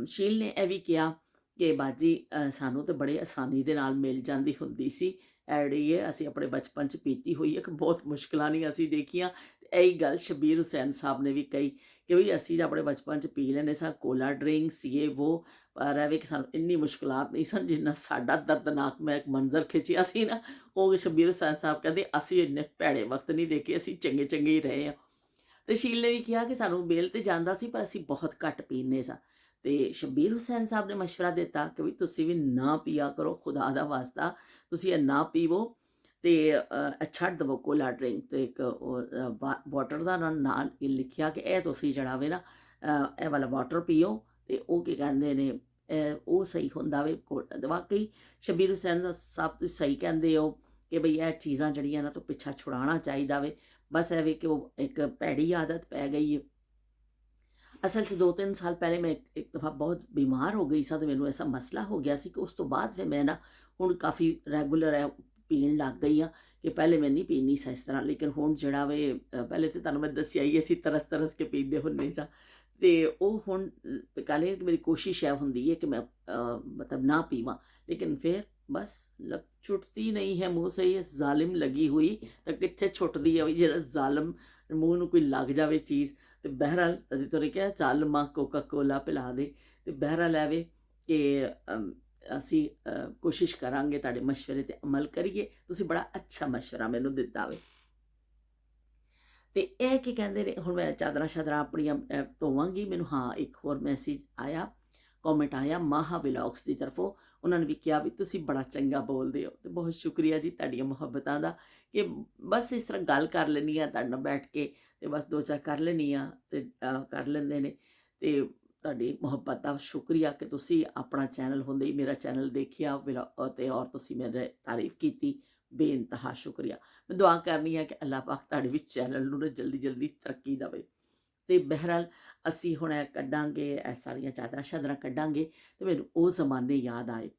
ਸ਼ੀਲ ਨੇ ਇਹ ਵੀ ਕਿਹਾ ਕਿ ਬਾਜੀ ਸਾਨੂੰ ਤਾਂ ਬੜੇ ਆਸਾਨੀ ਦੇ ਨਾਲ ਮਿਲ ਜਾਂਦੀ ਹੁੰਦੀ ਸੀ, ਜਿਹੜੀ ਹੈ ਅਸੀਂ ਆਪਣੇ ਬਚਪਨ 'ਚ ਪੀਤੀ ਹੋਈ ਹੈ, ਕਿ ਬਹੁਤ ਮੁਸ਼ਕਿਲਾਂ ਨਹੀਂ ਅਸੀਂ ਦੇਖੀਆਂ। ਇਹੀ ਗੱਲ ਸ਼ਬੀਰ ਹੁਸੈਨ ਸਾਹਿਬ ਨੇ ਵੀ ਕਹੀ ਕਿ ਵੀ ਅਸੀਂ ਆਪਣੇ ਬਚਪਨ 'ਚ ਪੀ ਲੈਂਦੇ ਸਾਂ ਕੋਲਾ ਡਰਿੰਕਸ ਇਹ ਵੋ, ਪਰ ਐਵੇਂ ਕਿ ਸਾਨੂੰ ਇੰਨੀ ਮੁਸ਼ਕਿਲਾਤ ਨਹੀਂ ਸਨ ਜਿੰਨਾ ਸਾਡਾ ਦਰਦਨਾਕ ਮੈਂ ਇੱਕ ਮੰਜ਼ਰ ਖਿੱਚਿਆ ਸੀ ਨਾ। ਉਹ ਸ਼ਬੀਰ ਹੁਸੈਨ ਸਾਹਿਬ ਕਹਿੰਦੇ ਅਸੀਂ ਇੰਨੇ ਭੈੜੇ ਵਕਤ ਨਹੀਂ ਦੇਖੇ, ਅਸੀਂ ਚੰਗੇ ਚੰਗੇ ਹੀ ਰਹੇ ਹਾਂ। ਤੇ ਸ਼ੀਲ ਨੇ ਵੀ ਕਿਹਾ ਕਿ ਸਾਨੂੰ ਮੇਲ ਤੇ ਜਾਂਦਾ ਸੀ ਪਰ ਅਸੀਂ ਬਹੁਤ ਘੱਟ ਪੀਂਦੇ ਸਾਂ। ਤੇ ਸ਼ਬੀਰ ਹੁਸੈਨ ਸਾਹਿਬ ਨੇ ਮਸ਼ਵਰਾ ਦਿੱਤਾ ਕਿ ਵੀ ਤੁਸੀਂ ਵੀ ਨਾ ਪੀਆ ਕਰੋ, ਖੁਦਾ ਦਾ ਵਾਸਤਾ ਤੁਸੀਂ ਇਹ ਨਾ ਪੀਵੋ, ਤੇ ਛੱਡ ਦੇਵੋ ਕੋਲਾ ਡਰਿੰਕ। ਤੇ ਇੱਕ ਵਾਟਰ ਦਾ ਨਾਲ ਇਹ ਲਿਖਿਆ ਕਿ ਇਹ ਤੁਸੀਂ ਜਿਹੜਾ ਵੇ ਨਾ ਇਹ ਵਾਲਾ ਵਾਟਰ ਪੀਓ, ਤੇ ਉਹ ਕੀ ਕਹਿੰਦੇ ਨੇ ਉਹ ਸਹੀ ਹੁੰਦਾ ਵੇ। ਵਾਕਈ ਸ਼ਬੀਰ ਹੁਸੈਨ ਸਾਹਿਬ ਤੁਸੀਂ ਸਹੀ ਕਹਿੰਦੇ ਹੋ ਕਿ ਬਈ ਇਹ ਚੀਜ਼ਾਂ ਜਿਹੜੀਆਂ ਨਾ ਤੋਂ ਪਿੱਛਾ ਛੁਡਾਉਣਾ ਚਾਹੀਦਾ ਵੇ। ਬਸ ਇਹ ਵੇ ਕਿ ਉਹ ਇੱਕ ਭੈੜੀ ਆਦਤ ਪੈ ਗਈ ਹੈ। ਅਸਲ 'ਚ 2-3 ਸਾਲ ਪਹਿਲੇ ਮੈਂ ਇੱਕ ਦਫਾ ਬਹੁਤ ਬਿਮਾਰ ਹੋ ਗਈ ਸਾਂ ਤੇ ਮੈਨੂੰ ਐਸਾ ਮਸਲਾ ਹੋ ਗਿਆ ਸੀ ਕਿ ਉਸ ਤੋਂ ਬਾਅਦ ਫਿਰ ਮੈਂ ਨਾ ਹੁਣ ਕਾਫੀ ਰੈਗੂਲਰ ਹੈ ਪੀਣ ਲੱਗ ਗਈ ਹਾਂ, ਕਿ ਪਹਿਲੇ ਮੈਂ ਨਹੀਂ ਪੀਂਦੀ ਸਾਂ ਇਸ ਤਰ੍ਹਾਂ। ਲੇਕਿਨ ਹੁਣ ਜਿਹੜਾ ਵੇ ਪਹਿਲੇ ਤਾਂ ਤੁਹਾਨੂੰ ਮੈਂ ਦੱਸਿਆ ਹੀ ਅਸੀਂ ਤਰਸ ਤਰਸ ਕੇ ਪੀਂਦੇ ਹੁੰਦੇ ਸਾਂ, ਤੇ ਉਹ ਹੁਣ ਕਾਲੇ ਮੇਰੀ ਕੋਸ਼ਿਸ਼ ਇਹ ਹੁੰਦੀ ਹੈ ਕਿ ਮੈਂ ਮਤਲਬ ਨਾ ਪੀਵਾਂ। लेकिन फिर बस लग छुटती नहीं है मुँह से, ये जालिम लगी हुई तो कित्थे छुटदी है। जो जालिम मूँह ਨੂੰ ਕੋਈ ਲੱਗ ਜਾਵੇ ਚੀਜ਼। ਤੇ ਬਹਿਰਹਾਲ ਅਸੀਂ ਤੁਹਾਨੂੰ ਕਿਹਾ ਚੱਲ ਮਾਂ ਕੋਕਾ ਕੋਲਾ ਪਿਲਾ ਦੇ। ਤੇ ਬਹਿਰਹਾਲ ਐਵੇਂ ਕਿ ਅਸੀਂ ਕੋਸ਼ਿਸ਼ ਕਰਾਂਗੇ ਤੁਹਾਡੇ ਮਸ਼ਵਰੇ ਤੇ ਅਮਲ ਕਰੀਏ। ਤੁਸੀਂ ਬੜਾ ਅੱਛਾ ਮਸ਼ਵਰਾ ਮੈਨੂੰ ਦਿੱਤਾ ਵੇ। ਤੇ ਇਹ ਕੀ ਕਹਿੰਦੇ ਨੇ, ਹੁਣ ਮੈਂ ਚਾਦਰਾਂ ਸ਼ਾਦਰਾਂ ਆਪਣੀਆਂ ਧੋਵਾਂਗੀ। ਮੈਨੂੰ ਹਾਂ ਇੱਕ ਹੋਰ ਮੈਸੇਜ ਆਇਆ, ਕਮੈਂਟ ਆਇਆ ਮਾਹਾ ਵਲੌਗਸ ਦੀ ਤਰਫੋਂ। ਉਹਨਾਂ ਨੇ ਵੀ ਕਿਹਾ ਵੀ ਤੁਸੀਂ ਬੜਾ ਚੰਗਾ ਬੋਲਦੇ ਹੋ, ਤੇ ਬਹੁਤ ਸ਼ੁਕਰੀਆ ਜੀ ਤੁਹਾਡੀਆਂ ਮੁਹੱਬਤਾਂ ਦਾ। ਕਿ ਬਸ ਇਸ ਤਰ੍ਹਾਂ ਗੱਲ ਕਰ ਲੈਂਦੀ ਹਾਂ ਤੁਹਾਡੇ ਨਾਲ ਬੈਠ ਕੇ, ਤੇ ਬਸ ਦੋ ਚਾਰ ਕਰ ਲੈਂਦੀ ਹਾਂ ਤੇ ਕਰ ਲੈਂਦੇ ਨੇ। ਤੇ ਤੁਹਾਡੀ ਮੁਹੱਬਤ ਦਾ ਸ਼ੁਕਰੀਆ ਕਿ ਤੁਸੀਂ ਆਪਣਾ ਚੈਨਲ ਹੁੰਦੇ ਹੀ ਮੇਰਾ ਚੈਨਲ ਦੇਖਿਆ ਤੇ ਔਰ ਤੁਸੀਂ ਮੇਰੇ ਤਾਰੀਫ ਕੀਤੀ, ਬੇਇੰਤਹਾ ਸ਼ੁਕਰੀਆ। ਮੈਂ ਦੁਆ ਕਰਨੀ ਹੈ ਕਿ ਅੱਲਾਹ ਪਾਕ ਤੁਹਾਡੇ ਵਿੱਚ ਚੈਨਲ ਨੂੰ ਨਾ ਜਲਦੀ ਜਲਦੀ ਤਰੱਕੀ ਦੇਵੇ। ਤੇ ਬਹਿਰਹਾਲ ਅਸੀਂ ਹੁਣ ਇਹ ਕੱਢਾਂਗੇ, ਇਹ ਸਾਰੀਆਂ ਚਾਦਰਾਂ ਸ਼ਾਦਰਾਂ ਕੱਢਾਂਗੇ। ਤੇ ਮੈਨੂੰ ਉਹ ਜ਼ਮਾਨੇ ਯਾਦ ਆਏ,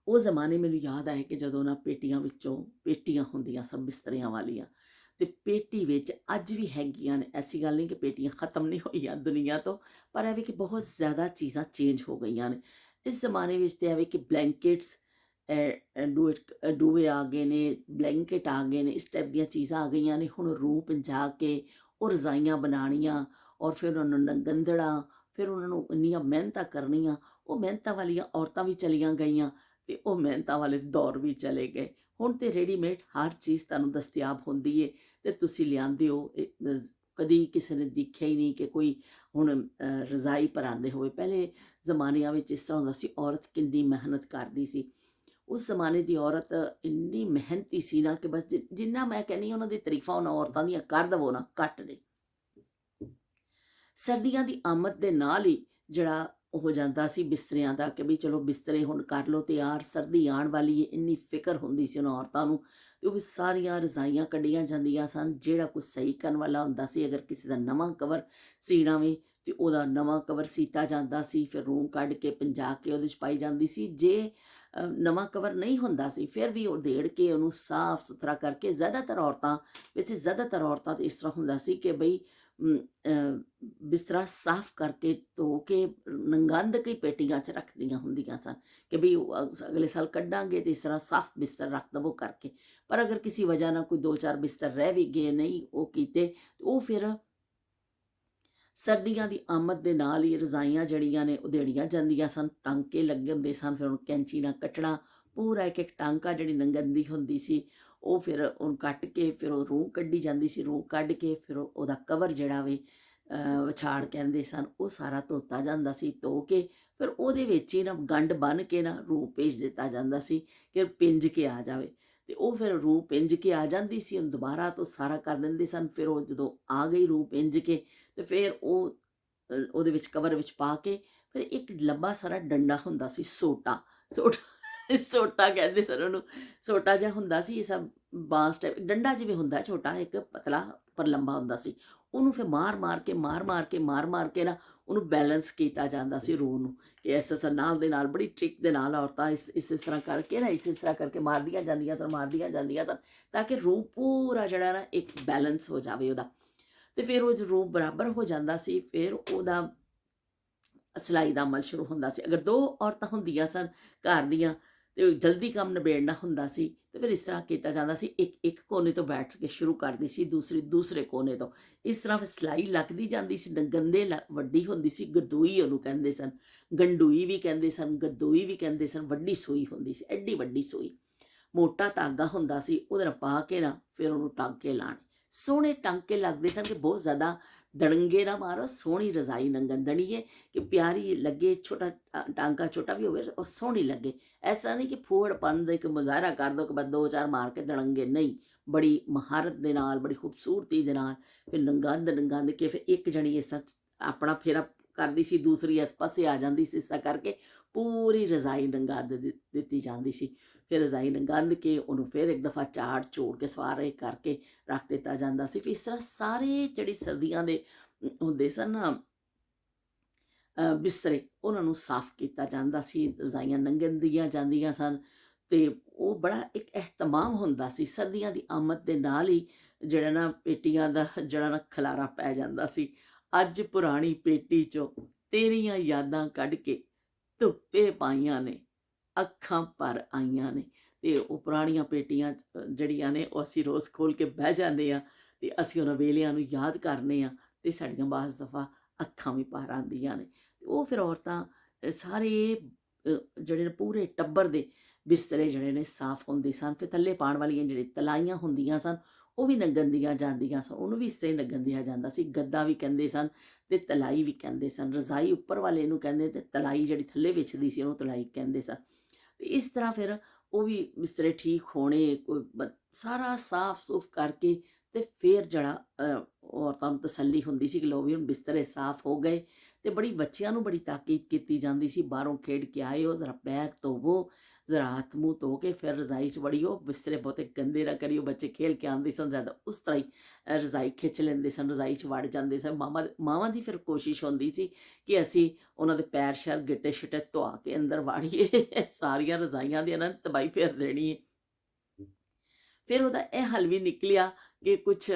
ਉਹ ਜ਼ਮਾਨੇ ਮੈਨੂੰ ਯਾਦ ਆਏ ਕਿ ਜਦੋਂ ਨਾ ਪੇਟੀਆਂ ਵਿੱਚੋਂ ਪੇਟੀਆਂ ਹੁੰਦੀਆਂ ਸਨ ਬਿਸਤਰਿਆਂ ਵਾਲੀਆਂ, ਤੇ ਪੇਟੀ ਵਿੱਚ ਅੱਜ ਵੀ ਹੈਗੀਆਂ ਨੇ। ਐਸੀ ਗੱਲ ਨਹੀਂ ਕਿ ਪੇਟੀਆਂ ਖਤਮ ਨਹੀਂ ਹੋਈਆਂ ਦੁਨੀਆ ਤੋਂ, ਪਰ ਇਹ ਵੀ ਕਿ ਬਹੁਤ ਜ਼ਿਆਦਾ ਚੀਜ਼ਾਂ ਚੇਂਜ ਹੋ ਗਈਆਂ ਨੇ ਇਸ ਜ਼ਮਾਨੇ ਵਿੱਚ। ਤੇ ਇਹ ਵੀ ਕਿ ਬਲੈਂਕਟਸ ਡੂਵੇ ਆ ਗਏ ਨੇ, ਬਲੈਂਕਟ ਆ ਗਏ ਨੇ, ਇਸ ਟਾਈਪ ਦੀਆਂ ਚੀਜ਼ਾਂ ਆ ਗਈਆਂ ਨੇ। ਹੁਣ ਰੂਹ ਪੰਜਾ ਕੇ ਉਹ ਰਜ਼ਾਈਆਂ ਬਣਾਉਣੀਆਂ, ਔਰ ਫਿਰ ਉਹਨਾਂ ਨੂੰ ਗੰਦੜਾ, ਫਿਰ ਉਹਨਾਂ ਨੂੰ ਇੰਨੀਆਂ ਮਿਹਨਤਾਂ ਕਰਨੀਆਂ। ਉਹ ਮਿਹਨਤਾਂ ਵਾਲੀਆਂ ਔਰਤਾਂ ਵੀ ਚਲੀਆਂ ਗਈਆਂ, ਤੇ ਉਹ ਮਿਹਨਤਾਂ ਵਾਲੇ ਦੌਰ ਵੀ ਚਲੇ ਗਏ। ਹੁਣ ਤੇ ਰੈਡੀਮੇਡ ਹਰ ਚੀਜ਼ ਤੁਹਾਨੂੰ ਦਸਤਿਆਬ ਹੁੰਦੀ ਏ, ਤੇ ਤੁਸੀਂ ਲਿਆਂਦੇ ਹੋ। ਕਦੀ ਕਿਸੇ ਨੇ ਦੇਖਿਆ ਹੀ ਨਹੀਂ ਕਿ ਕੋਈ ਹੁਣ ਰਜ਼ਾਈ ਭਰਾਉਂਦੇ ਹੋਵੇ। ਪਹਿਲੇ ਜ਼ਮਾਨਿਆਂ ਵਿੱਚ ਇਸ ਤਰ੍ਹਾਂ ਹੁੰਦਾ ਸੀ, ਔਰਤ ਕਿੰਨੀ ਮਿਹਨਤ ਕਰਦੀ ਸੀ। ਉਸ ਜ਼ਮਾਨੇ ਦੀ ਔਰਤ ਇੰਨੀ ਮਿਹਨਤੀ ਸੀ ਨਾ ਕਿ ਬਸ ਜਿੰਨਾ ਮੈਂ ਕਹਿੰਦੀ ਉਹਨਾਂ ਦੀ ਤਾਰੀਫਾਂ ਉਹਨਾਂ ਔਰਤਾਂ ਦੀਆਂ ਕਰ ਦੇਵੋ ਨਾ ਘੱਟ ਨੇ। ਸਰਦੀਆਂ ਦੀ ਆਮਦ ਦੇ ਨਾਲ ਹੀ ਜਿਹੜਾ ਹੋ ਜਾਂਦਾ ਸੀ ਬਿਸਤਰਿਆਂ ਦਾ, ਕਿ ਵੀ ਚਲੋ ਬਿਸਤਰੇ ਹੁਣ ਕਰ ਲਓ ਤਿਆਰ, ਸਰਦੀ ਆਉਣ ਵਾਲੀ ਹੈ। ਇੰਨੀ ਫਿਕਰ ਹੁੰਦੀ ਸੀ ਉਹਨਾਂ ਔਰਤਾਂ ਨੂੰ, ਤੇ ਉਹ ਵੀ ਸਾਰੀਆਂ ਰਜ਼ਾਈਆਂ ਕੱਢੀਆਂ ਜਾਂਦੀਆਂ ਸਨ। ਜਿਹੜਾ ਕੁਝ ਸਹੀ ਕਰਨ ਵਾਲਾ ਹੁੰਦਾ ਸੀ, ਅਗਰ ਕਿਸੇ ਦਾ ਨਵਾਂ ਕਵਰ ਸੀਣਾ ਵੀ, ਤੇ ਉਹਦਾ ਨਵਾਂ ਕਵਰ ਸੀਤਾ ਜਾਂਦਾ ਸੀ। ਫਿਰ ਰੂੰ ਕੱਢ ਕੇ ਪੰਜਾ ਕੇ ਉਹਦੇ 'ਚ ਪਾਈ ਜਾਂਦੀ ਸੀ। ਜੇ ਨਵਾਂ ਕਵਰ ਨਹੀਂ ਹੁੰਦਾ ਸੀ, ਫਿਰ ਵੀ ਉਹ ਦੇੜ ਕੇ ਉਹਨੂੰ ਸਾਫ਼ ਸੁਥਰਾ ਕਰਕੇ, ਜ਼ਿਆਦਾਤਰ ਔਰਤਾਂ ਤੇ ਇਸ ਤਰ੍ਹਾਂ ਹੁੰਦਾ ਸੀ ਕਿ ਬਈ ਬਿਸਤਰਾ ਸਾਫ਼ ਕਰਕੇ ਧੋ ਕੇ ਨੰਗੰਦ ਕੇ ਪੇਟੀਆਂ 'ਚ ਰੱਖਦੀਆਂ ਹੁੰਦੀਆਂ ਸਨ, ਕਿ ਬਈ ਅਗਲੇ ਸਾਲ ਕੱਢਾਂਗੇ ਤੇ ਇਸ ਤਰ੍ਹਾਂ ਸਾਫ਼ ਬਿਸਤਰ ਰੱਖ ਦੇਵੋ ਕਰਕੇ। ਪਰ ਅਗਰ ਕਿਸੇ ਵਜ੍ਹਾ ਨਾਲ ਕੋਈ 2-4 ਬਿਸਤਰ ਰਹਿ ਵੀ ਗਏ, ਨਹੀਂ ਉਹ ਕੀਤੇ, ਉਹ ਫਿਰ ਸਰਦੀਆਂ ਦੀ ਆਮਦ ਦੇ ਨਾਲ ਹੀ ਰਜ਼ਾਈਆਂ ਜਿਹੜੀਆਂ ਨੇ ਉਧੇੜੀਆਂ ਜਾਂਦੀਆਂ ਸਨ। ਟਾਂਕੇ ਲੱਗੇ ਹੁੰਦੇ ਸਨ, ਫਿਰ ਉਹਨੂੰ ਕੈਂਚੀ ਨਾਲ ਕੱਟਣਾ, ਪੂਰਾ ਇੱਕ ਇੱਕ ਟਾਂਕਾ ਜਿਹੜੀ ਨੰਗੰਦੀ ਹੁੰਦੀ ਸੀ ਉਹ ਫਿਰ ਉਹਨੂੰ ਕੱਟ ਕੇ ਫਿਰ ਉਹ ਰੂਹ ਕੱਢੀ ਜਾਂਦੀ ਸੀ। ਰੂਹ ਕੱਢ ਕੇ ਫਿਰ ਉਹਦਾ ਕਵਰ ਜਿਹੜਾ ਵੇ ਵਿਛਾੜ ਕਹਿੰਦੇ ਸਨ, ਉਹ ਸਾਰਾ ਧੋਤਾ ਜਾਂਦਾ ਸੀ। ਧੋ ਕੇ ਫਿਰ ਉਹਦੇ ਵਿੱਚ ਹੀ ਨਾ ਗੰਢ ਬੰਨ੍ਹ ਕੇ ਨਾ ਰੂਹ ਭੇਜ ਦਿੱਤਾ ਜਾਂਦਾ ਸੀ ਕਿ ਪਿੰਜ ਕੇ ਆ ਜਾਵੇ। ਤੇ ਉਹ ਫਿਰ ਰੂਹ ਪਿੰਜ ਕੇ ਆ ਜਾਂਦੀ ਸੀ, ਉਹਨੂੰ ਦੁਬਾਰਾ ਤੋਂ ਸਾਰਾ ਕਰ ਦਿੰਦੇ ਸਨ। ਫਿਰ ਉਹ ਜਦੋਂ ਆ ਗਈ ਰੂਹ ਪਿੰਜ ਕੇ, ਤੇ ਫਿਰ ਉਹ ਉਹਦੇ ਵਿੱਚ ਕਵਰ ਵਿੱਚ ਪਾ ਕੇ, ਫਿਰ ਇੱਕ ਲੰਬਾ ਸਾਰਾ ਡੰਡਾ ਹੁੰਦਾ ਸੀ, ਸੋਟਾ ਸੋਟਾ ਕਹਿੰਦੇ ਸਨ ਉਹਨੂੰ। ਸੋਟਾ ਜਿਹਾ ਹੁੰਦਾ ਸੀ, ਇਹ ਸਭ ਬਾਂਸ ਟਾਈਪ ਡੰਡਾ ਜਿਵੇਂ ਹੁੰਦਾ ਛੋਟਾ, ਇੱਕ ਪਤਲਾ ਪਰ ਲੰਬਾ ਹੁੰਦਾ ਸੀ। ਉਹਨੂੰ ਫਿਰ ਮਾਰ ਮਾਰ ਕੇ ਨਾ ਉਹਨੂੰ ਬੈਲੈਂਸ ਕੀਤਾ ਜਾਂਦਾ ਸੀ ਰੂਹ ਨੂੰ, ਕਿ ਇਸ ਤਰ੍ਹਾਂ ਨਾਲ ਦੇ ਨਾਲ ਬੜੀ ਟ੍ਰਿਕ ਦੇ ਨਾਲ ਔਰਤਾਂ ਇਸ ਤਰ੍ਹਾਂ ਕਰਕੇ ਨਾ ਇਸ ਤਰ੍ਹਾਂ ਕਰਕੇ ਮਾਰਦੀਆਂ ਜਾਂਦੀਆਂ ਤਾਂ ਤਾਂ ਕਿ ਰੂਹ ਪੂਰਾ ਜਿਹੜਾ ਨਾ ਇੱਕ ਬੈਲੈਂਸ ਹੋ ਜਾਵੇ ਉਹਦਾ। ਤੇ ਫਿਰ ਉਹ ਰੂਹ ਬਰਾਬਰ ਹੋ ਜਾਂਦਾ ਸੀ, ਫਿਰ ਉਹਦਾ ਸਿਲਾਈ ਦਾ ਅਮਲ ਸ਼ੁਰੂ ਹੁੰਦਾ ਸੀ। ਅਗਰ 2 ਔਰਤਾਂ ਹੁੰਦੀਆਂ ਸਨ ਘਰ ਦੀਆਂ ਤੇ ਜਲਦੀ ਕੰਮ ਨਿਬੇੜਨਾ ਹੁੰਦਾ ਸੀ ਤੇ ਫਿਰ ਇਸ ਤਰ੍ਹਾਂ ਕੀਤਾ ਜਾਂਦਾ ਸੀ, ਇੱਕ ਕੋਨੇ ਤੋਂ ਬੈਠ ਕੇ ਸ਼ੁਰੂ ਕਰਦੀ ਸੀ, ਦੂਸਰੀ ਦੂਸਰੇ ਕੋਨੇ ਤੋਂ। ਇਸ ਤਰ੍ਹਾਂ ਫਿਰ ਸਿਲਾਈ ਲੱਗਦੀ ਜਾਂਦੀ ਸੀ। ਗੰਦੇ ਵੱਡੀ ਹੁੰਦੀ ਸੀ, ਗਦੂਈ ਉਹਨੂੰ ਕਹਿੰਦੇ ਸਨ, ਗੰਡੂਈ ਵੀ ਕਹਿੰਦੇ ਸਨ, ਗਦੂਈ ਵੀ ਕਹਿੰਦੇ ਸਨ। ਵੱਡੀ ਸੂਈ ਹੁੰਦੀ ਸੀ, ਐਡੀ ਵੱਡੀ ਸੂਈ, ਮੋਟਾ ਧਾਗਾ ਹੁੰਦਾ ਸੀ, ਉਹਦੇ ਨਾਲ ਪਾ ਕੇ ਨਾ ਫਿਰ ਉਹਨੂੰ ਟਾਂਕੇ ਲਾਣੇ। ਸੋਹਣੇ ਟਾਂਕੇ ਲੱਗਦੇ ਸਨ ਕਿ ਬਹੁਤ ਜ਼ਿਆਦਾ ਦੜੰਗੇ ਨਾ ਮਾਰੋ, ਸੋਹਣੀ ਰਜ਼ਾਈ ਨੰਗਨ ਦਣੀਏ ਕਿ ਪਿਆਰੀ ਲੱਗੇ, ਛੋਟਾ ਟਾਂਕਾ ਛੋਟਾ ਵੀ ਹੋਵੇ ਉਹ ਸੋਹਣੀ ਲੱਗੇ। ਐਸਾ ਨਹੀਂ ਕਿ ਫੂਹੜਪਨ ਦਾ ਇੱਕ ਮੁਜ਼ਾਹਰਾ ਕਰ ਦੋ ਕਿ ਬਸ 2-4 ਮਾਰ ਕੇ ਦੜੰਗੇ, ਨਹੀਂ, ਬੜੀ ਮਹਾਰਤ ਦੇ ਨਾਲ, ਬੜੀ ਖੂਬਸੂਰਤੀ ਦੇ ਨਾਲ ਫਿਰ ਨੰਗੰਦ ਕੇ ਫਿਰ ਇੱਕ ਜਣੀ ਇਸ ਤਰ੍ਹਾਂ ਆਪਣਾ ਫੇਰਾ ਕਰਦੀ ਸੀ, ਦੂਸਰੀ ਇਸ ਪਾਸੇ ਆ ਜਾਂਦੀ ਸੀ, ਇਸ ਤਰ੍ਹਾਂ ਕਰਕੇ ਪੂਰੀ ਰਜ਼ਾਈ ਨੰਗੰਦ ਦਿੱਤੀ ਜਾਂਦੀ ਸੀ। ਫਿਰ ਰਜ਼ਾਈ ਨੰਗੰਦ ਕੇ ਉਹਨੂੰ ਫਿਰ ਇੱਕ ਦਫਾ ਝਾੜ ਝੂੜ ਕੇ ਸਵਾਰੇ ਕਰਕੇ ਰੱਖ ਦਿੱਤਾ ਜਾਂਦਾ ਸੀ। ਫਿਰ ਇਸ ਤਰ੍ਹਾਂ ਸਾਰੇ ਜਿਹੜੀ ਸਰਦੀਆਂ ਦੇ ਹੁੰਦੇ ਸਨ ਨਾ ਬਿਸਤਰੇ, ਉਹਨਾਂ ਨੂੰ ਸਾਫ਼ ਕੀਤਾ ਜਾਂਦਾ ਸੀ, ਰਜ਼ਾਈਆਂ ਨੰਗਣ ਦੀਆਂ ਜਾਂਦੀਆਂ ਸਨ ਤੇ ਉਹ ਬੜਾ ਇੱਕ ਇਹਤਮਾਮ ਹੁੰਦਾ ਸੀ। ਸਰਦੀਆਂ ਦੀ ਆਮਦ ਦੇ ਨਾਲ ਹੀ ਜਿਹੜਾ ਨਾ ਪੇਟੀਆਂ ਦਾ ਜਿਹੜਾ ਨਾ ਖਲਾਰਾ ਪੈ ਜਾਂਦਾ ਸੀ। ਅੱਜ ਪੁਰਾਣੀ ਪੇਟੀ 'ਚੋਂ ਤੇਰੀਆਂ ਯਾਦਾਂ ਕੱਢ ਕੇ ਧੁੱਪੇ ਪਾਈਆਂ ਨੇ, ਅੱਖਾਂ ਭਰ ਆਈਆਂ ਨੇ। ਤੇ ਉਹ ਪੁਰਾਣੀਆਂ ਪੇਟੀਆਂ ਜਿਹੜੀਆਂ ਨੇ ਉਹ ਅਸੀਂ ਰੋਜ਼ ਖੋਲ੍ਹ ਕੇ ਬਹਿ ਜਾਂਦੇ ਹਾਂ ਤੇ ਅਸੀਂ ਉਹਨਾਂ ਵੇਲਿਆਂ ਨੂੰ ਯਾਦ ਕਰਨੇ ਹਾਂ ਤੇ ਸਾਡੀਆਂ ਬਾਜ਼ ਦਫਾ ਅੱਖਾਂ ਵੀ ਭਰ ਆਉਂਦੀਆਂ ਨੇ। ਤੇ ਉਹ ਫਿਰ ਔਰਤਾਂ ਸਾਰੇ ਜਿਹੜੇ ਨੇ ਪੂਰੇ ਟੱਬਰ ਦੇ ਬਿਸਤਰੇ ਜਿਹੜੇ ਨੇ ਸਾਫ਼ ਹੁੰਦੇ ਸਨ। ਫਿਰ ਥੱਲੇ ਪਾਉਣ ਵਾਲੀਆਂ ਜਿਹੜੀ ਤਲਾਈਆਂ ਹੁੰਦੀਆਂ ਸਨ ਉਹ ਵੀ ਨੰਗਣ ਦੀਆਂ ਜਾਂਦੀਆਂ ਸਨ, ਉਹਨੂੰ ਵੀ ਇਸ ਤਰ੍ਹਾਂ ਨੰਗਣ ਦਿਆ ਜਾਂਦਾ ਸੀ। ਗੱਦਾ ਵੀ ਕਹਿੰਦੇ ਸਨ ਤੇ ਤਲਾਈ ਵੀ ਕਹਿੰਦੇ ਸਨ। ਰਜ਼ਾਈ ਉੱਪਰ ਵਾਲੇ ਨੂੰ ਕਹਿੰਦੇ ਤੇ ਤਲਾਈ ਜਿਹੜੀ ਥੱਲੇ ਵਿਛਦੀ ਸੀ ਉਹਨੂੰ ਤਲਾਈ ਕਹਿੰਦੇ ਸਨ। ਤੇ ਇਸ ਤਰ੍ਹਾਂ ਫਿਰ ਉਹ ਵੀ ਬਿਸਤਰੇ ਠੀਕ ਹੋਣੇ, ਕੋਈ ਸਾਰਾ ਸਾਫ਼ ਸੂਫ ਕਰਕੇ ਤੇ ਫਿਰ ਜਿਹੜਾ ਔਰਤਾਂ ਨੂੰ ਤਸੱਲੀ ਹੁੰਦੀ ਸੀ ਕਿ ਲੋ ਵੀ ਹੁਣ ਬਿਸਤਰੇ ਸਾਫ਼ ਹੋ ਗਏ। ਤੇ ਬੜੀ ਬੱਚਿਆਂ ਨੂੰ ਬੜੀ ਤਾਕੀਦ ਕੀਤੀ ਜਾਂਦੀ ਸੀ, ਬਾਹਰੋਂ ਖੇਡ ਕੇ ਆਏ ਹੋ, ਜ਼ਰਾ ਪੈਰ ਧੋਵੋ, ਜ਼ਰਾ ਹੱਥ ਮੂੰਹ ਧੋ ਕੇ ਫਿਰ ਰਜ਼ਾਈ 'ਚ ਵੜੀਓ, ਬਿਸਤਰੇ ਬਹੁਤੇ ਗੰਦੇ ਨਾ ਕਰਿਓ। ਬੱਚੇ ਖੇਲ ਕੇ ਆਉਂਦੇ ਸਨ, ਜ਼ਿਆਦਾ ਉਸ ਤਰ੍ਹਾਂ ਹੀ ਰਜ਼ਾਈ ਖਿੱਚ ਲੈਂਦੇ ਸਨ, ਰਜ਼ਾਈ 'ਚ ਵੜ ਜਾਂਦੇ ਸਨ। ਮਾਵਾਂ ਦੀ ਫਿਰ ਕੋਸ਼ਿਸ਼ ਹੁੰਦੀ ਸੀ ਕਿ ਅਸੀਂ ਉਹਨਾਂ ਦੇ ਪੈਰ ਸ਼ੈਰ ਗਿੱਟੇ ਸ਼ਿੱਟੇ ਧੁਆ ਕੇ ਅੰਦਰ ਵਾੜੀਏ, ਸਾਰੀਆਂ ਰਜ਼ਾਈਆਂ ਦੀ ਇਹਨਾਂ ਨੇ ਤਬਾਹੀ ਫੇਰ ਦੇਣੀ ਹੈ। ਫਿਰ ਉਹਦਾ ਇਹ ਹੱਲ ਵੀ ਨਿਕਲਿਆ ਕਿ ਕੁਛ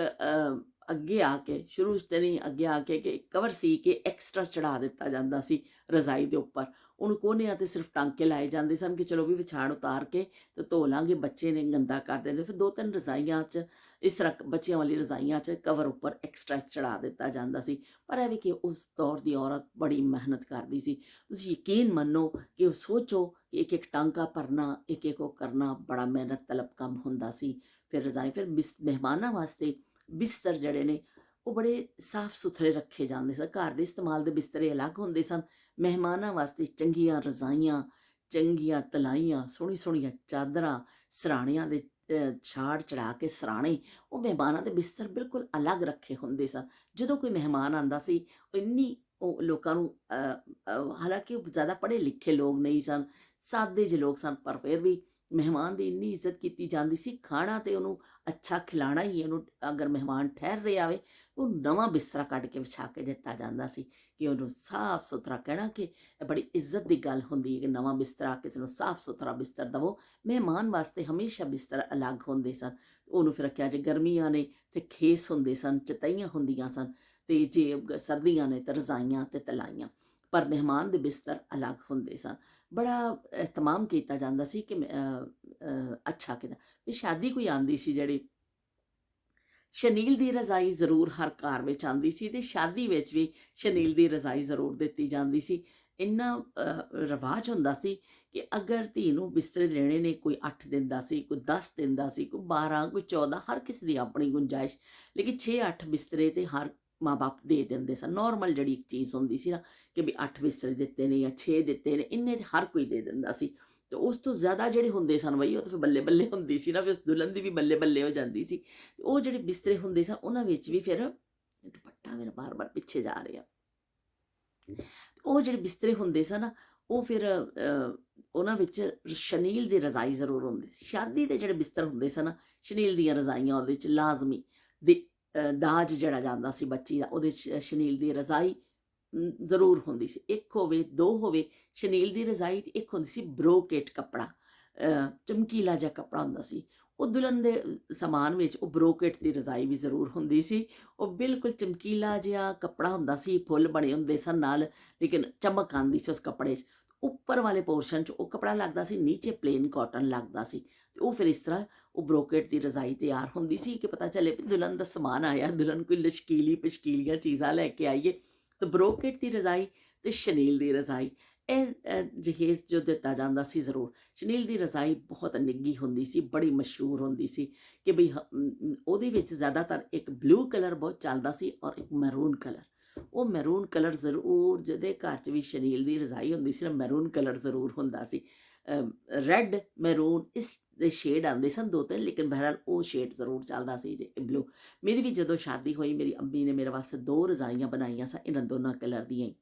ਅੱਗੇ ਆ ਕੇ, ਸ਼ੁਰੂ 'ਚ ਤਾਂ ਨਹੀਂ, ਅੱਗੇ ਆ ਕੇ ਕਿ ਕਵਰ ਸੀ ਕਿ ਐਕਸਟਰਾ ਚੜ੍ਹਾ ਦਿੱਤਾ ਜਾਂਦਾ ਸੀ ਰਜ਼ਾਈ ਦੇ ਉੱਪਰ। ਉਹਨੂੰ ਕੋਨਿਆਂ 'ਤੇ ਸਿਰਫ ਟਾਂਕੇ ਲਾਏ ਜਾਂਦੇ ਸਨ ਕਿ ਚਲੋ ਵੀ ਵਿਛਾੜ ਉਤਾਰ ਕੇ ਤੇ ਧੋ ਲਾਂਗੇ, ਬੱਚੇ ਨੇ ਗੰਦਾ ਕਰ ਦਿੰਦੇ। ਫਿਰ 2-3 ਰਜ਼ਾਈਆਂ 'ਚ ਇਸ ਤਰ੍ਹਾਂ ਬੱਚਿਆਂ ਵਾਲੀ ਰਜ਼ਾਈਆਂ 'ਚ ਕਵਰ ਉੱਪਰ ਐਕਸਟਰਾ ਚੜ੍ਹਾ ਦਿੱਤਾ ਜਾਂਦਾ ਸੀ। ਪਰ ਇਹ ਵੀ ਕਿ ਉਸ ਦੌਰ ਦੀ ਔਰਤ ਬੜੀ ਮਿਹਨਤ ਕਰਦੀ ਸੀ। ਤੁਸੀਂ ਯਕੀਨ ਮੰਨੋ ਕਿ ਉਹ ਸੋਚੋ ਕਿ ਇੱਕ ਇੱਕ ਟਾਂਕਾ ਭਰਨਾ, ਇੱਕ ਇੱਕ ਉਹ ਕਰਨਾ ਬੜਾ ਮਿਹਨਤ ਤਲਬ ਕੰਮ ਹੁੰਦਾ ਸੀ। ਫਿਰ ਰਜ਼ਾਈ, ਫਿਰ ਮਹਿਮਾਨਾਂ ਵਾਸਤੇ ਬਿਸਤਰ ਜਿਹੜੇ ਨੇ ਉਹ ਬੜੇ ਸਾਫ਼ ਸੁਥਰੇ ਰੱਖੇ ਜਾਂਦੇ ਸਨ। ਘਰ ਦੇ ਇਸਤੇਮਾਲ ਦੇ ਬਿਸਤਰੇ ਅਲੱਗ ਹੁੰਦੇ ਸਨ, ਮਹਿਮਾਨਾਂ ਵਾਸਤੇ ਚੰਗੀਆਂ ਰਜ਼ਾਈਆਂ, ਚੰਗੀਆਂ ਤਲਾਈਆਂ, ਸੋਹਣੀ ਸੋਹਣੀਆਂ ਚਾਦਰਾਂ, ਸਰਾਣਿਆਂ ਦੇ ਛਾੜ ਚੜਾ ਕੇ ਸਰਾਣੇ, ਉਹ ਮਹਿਮਾਨਾਂ ਦੇ ਬਿਸਤਰ ਬਿਲਕੁਲ ਅਲੱਗ ਰੱਖੇ ਹੁੰਦੇ ਸਨ। ਜਦੋਂ ਕੋਈ ਮਹਿਮਾਨ ਆਉਂਦਾ ਸੀ ਉਹ ਲੋਕਾਂ ਨੂੰ ਹਾਲਾਂਕਿ ਉਹ ਜ਼ਿਆਦਾ ਪੜ੍ਹੇ ਲਿਖੇ ਲੋਕ ਨਹੀਂ ਸਨ, ਸਾਦੇ ਜਿਹੇ ਲੋਕ ਸਨ, ਪਰ ਫਿਰ ਵੀ ਮਹਿਮਾਨ ਦੀ ਇੰਨੀ ਇੱਜ਼ਤ ਕੀਤੀ ਜਾਂਦੀ ਸੀ। ਖਾਣਾ ਤੇ ਉਹਨੂੰ ਅੱਛਾ ਖਿਲਾਣਾ ਹੀ, ਉਹਨੂੰ ਅਗਰ ਮਹਿਮਾਨ ਠਹਿਰ ਰਿਹਾ ਆਵੇ ਉਹ ਨਵਾਂ ਬਿਸਤਰਾ ਕੱਢ ਕੇ ਵਿਛਾ ਕੇ ਦਿੱਤਾ ਜਾਂਦਾ ਸੀ ਕਿ ਉਹਨੂੰ ਸਾਫ਼ ਸੁਥਰਾ ਕਹਿਣਾ ਕਿ ਇਹ ਬੜੀ ਇੱਜ਼ਤ ਦੀ ਗੱਲ ਹੁੰਦੀ ਹੈ ਕਿ ਨਵਾਂ ਬਿਸਤਰਾ ਕਿਸੇ ਨੂੰ ਸਾਫ਼ ਸੁਥਰਾ ਬਿਸਤਰ ਦੇਵੋ। ਮਹਿਮਾਨ ਵਾਸਤੇ ਹਮੇਸ਼ਾ ਬਿਸਤਰ ਅਲੱਗ ਹੁੰਦੇ ਸਨ। ਉਹਨੂੰ ਫਿਰ ਰੱਖਿਆ, ਜੇ ਗਰਮੀਆਂ ਨੇ ਤੇ ਖੇਸ ਹੁੰਦੇ ਸਨ, ਚਟਾਈਆਂ ਹੁੰਦੀਆਂ ਸਨ, ਤੇ ਜੇ ਸਰਦੀਆਂ ਨੇ ਤਾਂ ਰਜ਼ਾਈਆਂ ਤੇ ਤਲਾਈਆਂ, ਪਰ ਮਹਿਮਾਨ ਦੇ ਬਿਸਤਰ ਅਲੱਗ ਹੁੰਦੇ ਸਨ। ਬੜਾ ਇਹਤਮਾਮ ਕੀਤਾ ਜਾਂਦਾ ਸੀ ਕਿ ਅੱਛਾ ਕਿਦਾ ਵੀ ਸ਼ਾਦੀ ਕੋਈ ਆਉਂਦੀ ਸੀ ਜਿਹੜੀ ਸ਼ਨੀਲ ਦੀ ਰਜ਼ਾਈ ਜ਼ਰੂਰ ਹਰ ਘਰ ਵਿੱਚ ਆਉਂਦੀ ਸੀ ਤੇ ਸ਼ਾਦੀ ਵਿੱਚ ਵੀ ਸ਼ਨੀਲ ਦੀ ਰਜ਼ਾਈ ਜ਼ਰੂਰ ਦਿੱਤੀ ਜਾਂਦੀ ਸੀ। ਇੰਨਾ ਰਿਵਾਜ ਹੁੰਦਾ ਸੀ ਕਿ ਅਗਰ ਧੀ ਨੂੰ ਬਿਸਤਰੇ ਦੇਣੇ ਨੇ, ਕੋਈ 8 ਦਿੰਦਾ ਸੀ, ਕੋਈ 10 ਦਿੰਦਾ ਸੀ, ਕੋਈ 12, ਕੋਈ 14, ਹਰ ਕਿਸੇ ਦੀ ਆਪਣੀ ਗੁੰਜਾਇਸ਼, ਲੇਕਿਨ 6-8 ਬਿਸਤਰੇ ਤੇ ਹਰ ਮਾਂ ਬਾਪ ਦੇ ਦਿੰਦੇ ਸਨ। ਨੋਰਮਲ ਜਿਹੜੀ ਇੱਕ ਚੀਜ਼ ਹੁੰਦੀ ਸੀ ਨਾ ਕਿ ਵੀ 8 ਬਿਸਤਰੇ ਦਿੱਤੇ ਨੇ ਜਾਂ 6 ਦਿੱਤੇ ਨੇ, ਇੰਨੇ 'ਚ ਹਰ ਕੋਈ ਦੇ ਦਿੰਦਾ ਸੀ। ਤੇ ਉਸ ਤੋਂ ਜ਼ਿਆਦਾ ਜਿਹੜੇ ਹੁੰਦੇ ਸਨ ਬਈ ਉਹ ਤਾਂ ਫਿਰ ਬੱਲੇ ਬੱਲੇ ਹੁੰਦੀ ਸੀ ਨਾ, ਫਿਰ ਦੁਲਹਨ ਦੀ ਵੀ ਬੱਲੇ ਬੱਲੇ ਹੋ ਜਾਂਦੀ ਸੀ। ਉਹ ਜਿਹੜੇ ਬਿਸਤਰੇ ਹੁੰਦੇ ਸਨ ਉਹਨਾਂ ਵਿੱਚ ਵੀ ਫਿਰ ਦੁਪੱਟਾ ਮੇਰਾ ਬਾਰ-ਬਾਰ ਪਿੱਛੇ ਜਾ ਰਿਹਾ, ਉਹ ਜਿਹੜੇ ਬਿਸਤਰੇ ਹੁੰਦੇ ਸਨ ਨਾ ਉਹ ਫਿਰ ਉਹਨਾਂ ਵਿੱਚ ਸ਼ਨੀਲ ਦੀ ਰਜ਼ਾਈ ਜ਼ਰੂਰ ਹੁੰਦੀ ਸੀ। ਸ਼ਾਦੀ ਦੇ ਜਿਹੜੇ ਬਿਸਤਰ ਹੁੰਦੇ ਸਨ ਨਾ, ਸ਼ਨੀਲ ਦੀਆਂ ਰਜ਼ਾਈਆਂ ਉਹਦੇ ਵਿੱਚ ਲਾਜ਼ਮੀ ਦਾਜ ਜਿਹੜਾ ਜਾਂਦਾ ਸੀ ਬੱਚੀ ਦਾ, ਉਹਦੇ 'ਚ ਸ਼ਨੀਲ ਦੀ ਰਜ਼ਾਈ ਜ਼ਰੂਰ ਹੁੰਦੀ ਸੀ। ਇੱਕ ਹੋਵੇ, ਦੋ ਹੋਵੇ, ਸ਼ਨੀਲ ਦੀ ਰਜ਼ਾਈ ਤੇ ਇੱਕ ਹੁੰਦੀ ਸੀ ਬਰੋਕੇਟ ਕੱਪੜਾ, ਚਮਕੀਲਾ ਜਿਹਾ ਕੱਪੜਾ ਹੁੰਦਾ ਸੀ। ਉਹ ਦੁਲਹਨ ਦੇ ਸਮਾਨ ਵਿੱਚ ਉਹ ਬਰੋਕੇਟ ਦੀ ਰਜ਼ਾਈ ਵੀ ਜ਼ਰੂਰ ਹੁੰਦੀ ਸੀ। ਉਹ ਬਿਲਕੁਲ ਚਮਕੀਲਾ ਜਿਹਾ ਕੱਪੜਾ ਹੁੰਦਾ ਸੀ, ਫੁੱਲ ਬਣੇ ਹੁੰਦੇ ਸਨ ਨਾਲ, ਲੇਕਿਨ ਚਮਕ ਆਉਂਦੀ ਸੀ ਉਸ ਕੱਪੜੇ 'ਚ। ਉੱਪਰ ਵਾਲੇ ਪੋਰਸ਼ਨ 'ਚ ਉਹ ਕੱਪੜਾ ਲੱਗਦਾ ਸੀ, ਨੀਚੇ ਪਲੇਨ ਕਾਟਨ ਲੱਗਦਾ ਸੀ। ਤੇ ਉਹ ਫਿਰ ਇਸ ਤਰ੍ਹਾਂ ਉਹ ਬਰੋਕੇਟ ਦੀ ਰਜ਼ਾਈ ਤਿਆਰ ਹੁੰਦੀ ਸੀ ਕਿ ਪਤਾ ਚੱਲੇ ਵੀ ਦੁਲਹਨ ਦਾ ਸਮਾਨ ਆਇਆ, ਦੁਲਹਨ ਕੋਈ ਲਸ਼ਕੀਲੀ ਪਸ਼ਕੀਲੀਆਂ ਚੀਜ਼ਾਂ ਲੈ ਕੇ ਆਈਏ। ਤੇ ਬਰੋਕੇਟ ਦੀ ਰਜ਼ਾਈ ਤੇ ਸ਼ਨੀਲ ਦੀ ਰਜ਼ਾਈ, ਇਹ ਜਹੇਜ਼ ਜੋ ਦਿੱਤਾ ਜਾਂਦਾ ਸੀ ਜ਼ਰੂਰ। ਸ਼ਨੀਲ ਦੀ ਰਜ਼ਾਈ ਬਹੁਤ ਨਿੱਘੀ ਹੁੰਦੀ ਸੀ, ਬੜੀ ਮਸ਼ਹੂਰ ਹੁੰਦੀ ਸੀ ਕਿ ਬਈ ਉਹਦੇ ਵਿੱਚ ਜ਼ਿਆਦਾਤਰ ਇੱਕ ਬਲੂ ਕਲਰ ਬਹੁਤ ਚੱਲਦਾ ਸੀ ਔਰ ਇੱਕ ਮੈਰੂਨ ਕਲਰ। ਉਹ ਮੈਰੂਨ ਕਲਰ ਜ਼ਰੂਰ, ਜਿਹਦੇ ਘਰ 'ਚ ਵੀ ਸ਼ਨੀਲ ਦੀ ਰਜ਼ਾਈ ਹੁੰਦੀ ਸੀ ਨਾ, ਮੈਰੂਨ ਕਲਰ ਜ਼ਰੂਰ ਹੁੰਦਾ ਸੀ। ਰੈੱਡ, ਮੈਰੂਨ ਇਸ ਦੇ ਸ਼ੇਡ ਆਉਂਦੇ ਸਨ ਦੋ ਤਿੰਨ, ਲੇਕਿਨ ਬਹਰਹਾਲ ਉਹ ਸ਼ੇਡ ਜ਼ਰੂਰ ਚੱਲਦਾ ਸੀ ਜੇ ਬਲੂ। ਮੇਰੀ ਵੀ ਜਦੋਂ ਸ਼ਾਦੀ ਹੋਈ, ਮੇਰੀ ਅੰਮੀ ਨੇ ਮੇਰੇ ਵਾਸਤੇ 2 ਰਜ਼ਾਈਆਂ ਬਣਾਈਆਂ ਸਨ, ਇਹਨਾਂ ਦੋਨਾਂ ਕਲਰ ਦੀਆਂ ਹੀ।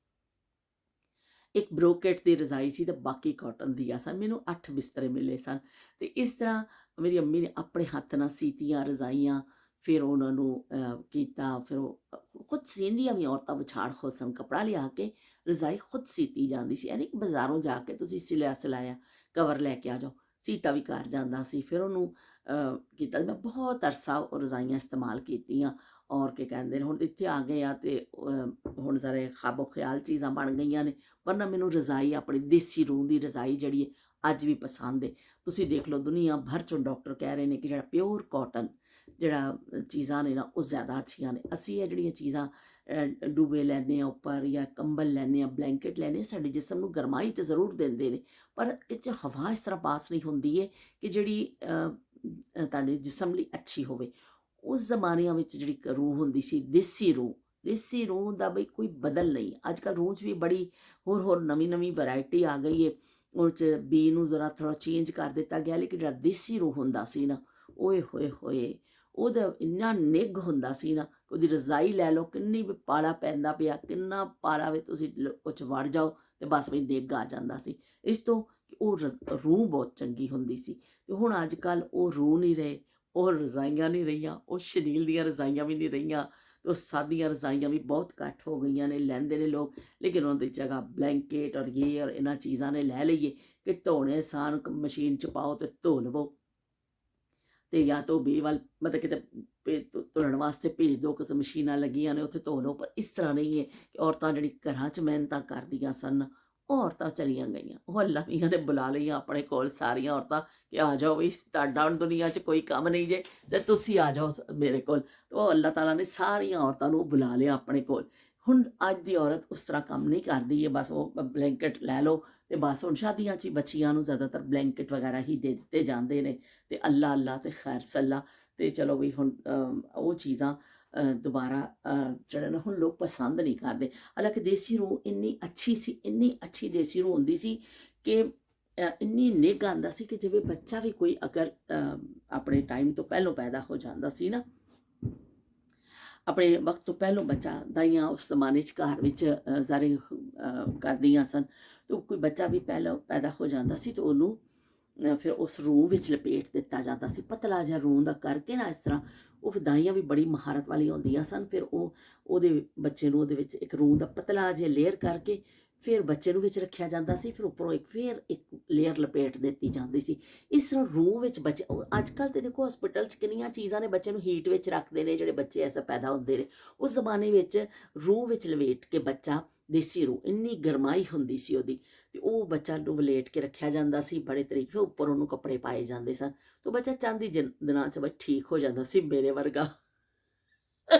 ਇੱਕ ਬਰੋਕੇਟ ਦੀ ਰਜ਼ਾਈ ਸੀ ਤੇ ਬਾਕੀ ਕਾਟਨ ਦੀਆਂ ਸਨ। ਮੈਨੂੰ 8 ਬਿਸਤਰੇ ਮਿਲੇ ਸਨ। ਤੇ ਇਸ ਤਰ੍ਹਾਂ ਮੇਰੀ ਅੰਮੀ ਨੇ ਆਪਣੇ ਹੱਥ ਨਾਲ ਸੀਤੀਆਂ ਰਜ਼ਾਈਆਂ, ਫਿਰ ਉਹਨਾਂ ਨੂੰ ਕੀਤਾ, ਫਿਰ ਉਹ ਖੁਦ ਸੀਂਦੀਆਂ ਵੀ ਔਰਤਾਂ ਵਿਛਾੜ ਹੋਸਨ ਕੱਪੜਾ ਲਿਆ ਕੇ ਰਜ਼ਾਈ ਖੁਦ ਸੀਤੀ ਜਾਂਦੀ ਸੀ। ਇਹ ਨਹੀਂ ਕਿ ਬਾਜ਼ਾਰੋਂ ਜਾ ਕੇ ਤੁਸੀਂ ਸਿਲਿਆ ਸਿਲਾਇਆ ਕਵਰ ਲੈ ਕੇ ਆ ਜਾਓ, ਸੀਤਾ ਵੀ ਘਰ ਜਾਂਦਾ ਸੀ। ਫਿਰ ਉਹਨੂੰ ਕੀਤਾ। ਮੈਂ ਬਹੁਤ ਅਰਸਾ ਉਹ ਰਜ਼ਾਈਆਂ ਇਸਤੇਮਾਲ ਕੀਤੀਆਂ। ਔਰ ਕੀ ਕਹਿੰਦੇ ਨੇ, ਹੁਣ ਇੱਥੇ ਆ ਗਏ ਆ ਤੇ ਹੁਣ ਸਾਰੇ ਖਾਬੋ ਖਿਆਲ ਚੀਜ਼ਾਂ ਬਣ ਗਈਆਂ ਨੇ, ਵਰਨਾ ਮੈਨੂੰ ਰਜ਼ਾਈ ਆਪਣੀ ਦੇਸੀ ਰੂਹ ਦੀ ਰਜ਼ਾਈ ਜਿਹੜੀ ਹੈ ਅੱਜ ਵੀ ਪਸੰਦ ਹੈ। ਤੁਸੀਂ ਦੇਖ ਲਓ ਦੁਨੀਆ ਭਰ ਚੋਂ ਡਾਕਟਰ ਕਹਿ ਰਹੇ ਨੇ ਕਿ ਜਿਹੜਾ ਪਿਓਰ ਕਾਟਨ ਜਿਹੜਾ ਚੀਜ਼ਾਂ ਨੇ ਨਾ, ਉਹ ਜ਼ਿਆਦਾ ਅੱਛੀਆਂ ਨੇ। ਅਸੀਂ ਇਹ ਜਿਹੜੀਆਂ ਚੀਜ਼ਾਂ ਡੂਬੇ ਲੈਂਦੇ ਹਾਂ ਉੱਪਰ, ਜਾਂ ਕੰਬਲ ਲੈਂਦੇ ਹਾਂ, ਬਲੈਂਕਟ ਲੈਂਦੇ ਹਾਂ, ਸਾਡੇ ਜਿਸਮ ਨੂੰ ਗਰਮਾਈ ਤਾਂ ਜ਼ਰੂਰ ਦਿੰਦੇ ਨੇ, ਪਰ ਇਹ 'ਚ ਹਵਾ ਇਸ ਤਰ੍ਹਾਂ ਪਾਸ ਨਹੀਂ ਹੁੰਦੀ ਹੈ ਕਿ ਜਿਹੜੀ ਤੁਹਾਡੇ ਜਿਸਮ ਲਈ ਅੱਛੀ ਹੋਵੇ। ਉਸ ਜ਼ਮਾਨਿਆਂ ਵਿੱਚ ਜਿਹੜੀ ਰੂਹ ਹੁੰਦੀ ਸੀ, ਦੇਸੀ ਰੂਹ ਦਾ ਬਈ ਕੋਈ ਬਦਲ ਨਹੀਂ। ਅੱਜ ਕੱਲ੍ਹ ਰੂਹ 'ਚ ਵੀ ਬੜੀ ਹੋਰ ਨਵੀਂ ਵੈਰਾਈਟੀ ਆ ਗਈ ਹੈ। ਉਹ 'ਚ ਬੀ ਨੂੰ ਜ਼ਰਾ ਥੋੜ੍ਹਾ ਚੇਂਜ ਕਰ ਦਿੱਤਾ ਗਿਆ, ਲੇਕਿਨ ਜਿਹੜਾ ਦੇਸੀ ਰੂਹ ਹੁੰਦਾ ਸੀ ਨਾ, ਓਏ ਹੋਏ ਹੋਏ, ਉਹਦਾ ਇੰਨਾ ਨਿੱਘ ਹੁੰਦਾ ਸੀ ਨਾ। ਉਹਦੀ ਰਜ਼ਾਈ ਲੈ ਲਓ, ਕਿੰਨੀ ਵੀ ਪਾਲਾ ਪੈਂਦਾ ਪਿਆ, ਕਿੰਨਾ ਪਾਲਾ ਵੇ, ਤੁਸੀਂ ਉਹ 'ਚ ਵੜ ਜਾਓ ਤੇ ਬਸ ਵੀ ਨਿੱਘ ਆ ਜਾਂਦਾ ਸੀ। ਇਸ ਤੋਂ ਉਹ ਰੂਹ ਬਹੁਤ ਚੰਗੀ ਹੁੰਦੀ ਸੀ। ਤੇ ਹੁਣ ਅੱਜ ਕੱਲ੍ਹ ਉਹ ਰੂਹ ਨਹੀਂ ਰਹੇ, ਉਹ ਰਜ਼ਾਈਆਂ ਨਹੀਂ ਰਹੀਆਂ, ਉਹ ਸ਼ਨੀਲ ਦੀਆਂ ਰਜ਼ਾਈਆਂ ਵੀ ਨਹੀਂ ਰਹੀਆਂ। ਉਹ ਸਾਦੀਆਂ ਰਜ਼ਾਈਆਂ ਵੀ ਬਹੁਤ ਘੱਟ ਹੋ ਗਈਆਂ ਨੇ, ਲੈਂਦੇ ਨੇ ਲੋਕ, ਲੇਕਿਨ ਉਹਨਾਂ ਦੀ ਜਗ੍ਹਾ ਬਲੈਂਕੇਟ ਔਰ ਇਹ ਔਰ ਇਹਨਾਂ ਚੀਜ਼ਾਂ ਨੇ ਲੈ ਲਈਏ ਕਿ ਧੋਣੇ ਆਸਾਨ, ਮਸ਼ੀਨ 'ਚ ਪਾਓ ਤੇ ਧੋ ਲਵੋ, ਤੇ ਜਾਂ ਧੋਬੀ ਵੱਲ ਮਤਲਬ ਕਿਤੇ ਧੁਲਣ ਵਾਸਤੇ ਭੇਜ ਦਿਓ, ਕਿਸੇ ਮਸ਼ੀਨਾਂ ਲੱਗੀਆਂ ਨੇ ਉੱਥੇ ਧੋ ਲਓ। ਪਰ ਇਸ ਤਰ੍ਹਾਂ ਨਹੀਂ ਹੈ ਕਿ ਔਰਤਾਂ ਜਿਹੜੀ ਘਰਾਂ 'ਚ ਮਿਹਨਤਾਂ ਕਰਦੀਆਂ ਸਨ, ਉਹ ਔਰਤਾਂ ਚਲੀਆਂ ਗਈਆਂ। ਉਹ ਅੱਲਾ ਮੀਆਂ ਨੇ ਬੁਲਾ ਲਈਆਂ ਆਪਣੇ ਕੋਲ ਸਾਰੀਆਂ ਔਰਤਾਂ ਕਿ ਆ ਜਾਓ ਵੀ, ਤੁਹਾਡਾ ਹੁਣ ਦੁਨੀਆ 'ਚ ਕੋਈ ਕੰਮ ਨਹੀਂ ਜੇ, ਤੇ ਤੁਸੀਂ ਆ ਜਾਓ ਮੇਰੇ ਕੋਲ। ਉਹ ਅੱਲਾਹ ਤਾਲਾ ਨੇ ਸਾਰੀਆਂ ਔਰਤਾਂ ਨੂੰ ਬੁਲਾ ਲਿਆ ਆਪਣੇ ਕੋਲ। ਹੁਣ ਅੱਜ ਦੀ ਔਰਤ ਉਸ ਤਰ੍ਹਾਂ ਕੰਮ ਨਹੀਂ ਕਰਦੀ ਹੈ। ਬਸ ਉਹ ਬਲੈਂਕਟ ਲੈ ਲਓ ਤੇ ਬਸ। ਹੁਣ ਸ਼ਾਦੀਆਂ 'ਚ ਬੱਚੀਆਂ ਨੂੰ ਜ਼ਿਆਦਾਤਰ ਬਲੈਂਕਟ ਵਗੈਰਾ ਹੀ ਦੇ ਦਿੱਤੇ ਜਾਂਦੇ ਨੇ, ਤੇ ਅੱਲਾ ਤੇ ਖੈਰ ਸੱਲਾ। ਤੇ ਚਲੋ ਵੀ ਹੁਣ ਉਹ ਚੀਜ਼ਾਂ ਦੁਬਾਰਾ ਜਿਹੜਾ ਨਾ ਹੁਣ ਲੋਕ ਪਸੰਦ ਨਹੀਂ ਕਰਦੇ। ਹਾਲਾਂਕਿ ਦੇਸੀ ਰੂਹ ਇੰਨੀ ਅੱਛੀ ਸੀ, ਇੰਨੀ ਅੱਛੀ ਦੇਸੀ ਰੂਹ ਹੁੰਦੀ ਸੀ ਕਿ ਇੰਨੀ ਨਿੱਘ ਆਉਂਦਾ ਸੀ ਕਿ ਜਿਵੇਂ ਬੱਚਾ ਵੀ ਕੋਈ ਅਗਰ ਆਪਣੇ ਟਾਈਮ ਤੋਂ ਪਹਿਲੋਂ ਪੈਦਾ ਹੋ ਜਾਂਦਾ ਸੀ ਨਾ, ਆਪਣੇ ਵਕਤ ਤੋਂ ਪਹਿਲੋਂ ਬੱਚਾ, ਦਾਈਆਂ ਉਸ ਜ਼ਮਾਨੇ 'ਚ ਘਰ ਵਿੱਚ ਜ਼ਾਰੇ ਕਰਦੀਆਂ ਸਨ। ਤਾਂ ਕੋਈ ਬੱਚਾ ਵੀ ਪਹਿਲਾਂ ਪੈਦਾ ਹੋ ਜਾਂਦਾ ਸੀ ਤਾਂ ਉਹਨੂੰ ਫਿਰ ਉਸ ਰੂਹ ਵਿੱਚ ਲਪੇਟ ਦਿੱਤਾ ਜਾਂਦਾ ਸੀ, ਪਤਲਾ ਜਿਹਾ ਰੂਹ ਦਾ ਕਰਕੇ ਨਾ। ਇਸ ਤਰ੍ਹਾਂ ਉਹ ਦਾਈਆਂ ਵੀ ਬੜੀ ਮਹਾਰਤ ਵਾਲੀਆਂ ਹੁੰਦੀਆਂ ਸਨ। ਫਿਰ ਉਹਦੇ ਬੱਚੇ ਨੂੰ ਉਹਦੇ ਵਿੱਚ ਇੱਕ ਰੂਹ ਦਾ ਪਤਲਾ ਜਿਹਾ ਲੇਅਰ ਕਰਕੇ ਫਿਰ ਬੱਚੇ ਨੂੰ ਵਿੱਚ ਰੱਖਿਆ ਜਾਂਦਾ ਸੀ। ਫਿਰ ਉੱਪਰੋਂ ਫਿਰ ਇੱਕ ਲੇਅਰ ਲਪੇਟ ਦਿੱਤੀ ਜਾਂਦੀ ਸੀ। ਇਸ ਤਰ੍ਹਾਂ ਰੂਹ ਵਿੱਚ ਬੱਚੇ, ਅੱਜ ਕੱਲ੍ਹ ਤੇ ਦੇਖੋ ਹਸਪੀਟਲ 'ਚ ਕਿੰਨੀਆਂ ਚੀਜ਼ਾਂ ਨੇ, ਬੱਚੇ ਨੂੰ ਹੀਟ ਵਿੱਚ ਰੱਖਦੇ ਨੇ ਜਿਹੜੇ ਬੱਚੇ ਐਸਾ ਪੈਦਾ ਹੁੰਦੇ ਨੇ। ਉਸ ਜ਼ਮਾਨੇ ਵਿੱਚ ਰੂਹ ਵਿੱਚ ਲਵੇਟ ਕੇ ਬੱਚਾ, ਦੇਸੀ ਰੂਹ, ਇੰਨੀ ਗਰਮਾਈ ਹੁੰਦੀ ਸੀ ਉਹਦੀ, ਤੇ ਉਹ ਬੱਚਾ ਨੂੰ ਵਲੇਟ ਕੇ ਰੱਖਿਆ ਜਾਂਦਾ ਸੀ ਬੜੇ ਤਰੀਕੇ। ਉੱਪਰ ਉਹਨੂੰ ਕੱਪੜੇ ਪਾਏ ਜਾਂਦੇ ਸਨ, ਤੇ ਬੱਚਾ ਚਾਂਦੀ ਦਿਨਾਂ 'ਚ ਬਸ ਠੀਕ ਹੋ ਜਾਂਦਾ ਸੀ, ਮੇਰੇ ਵਰਗਾ।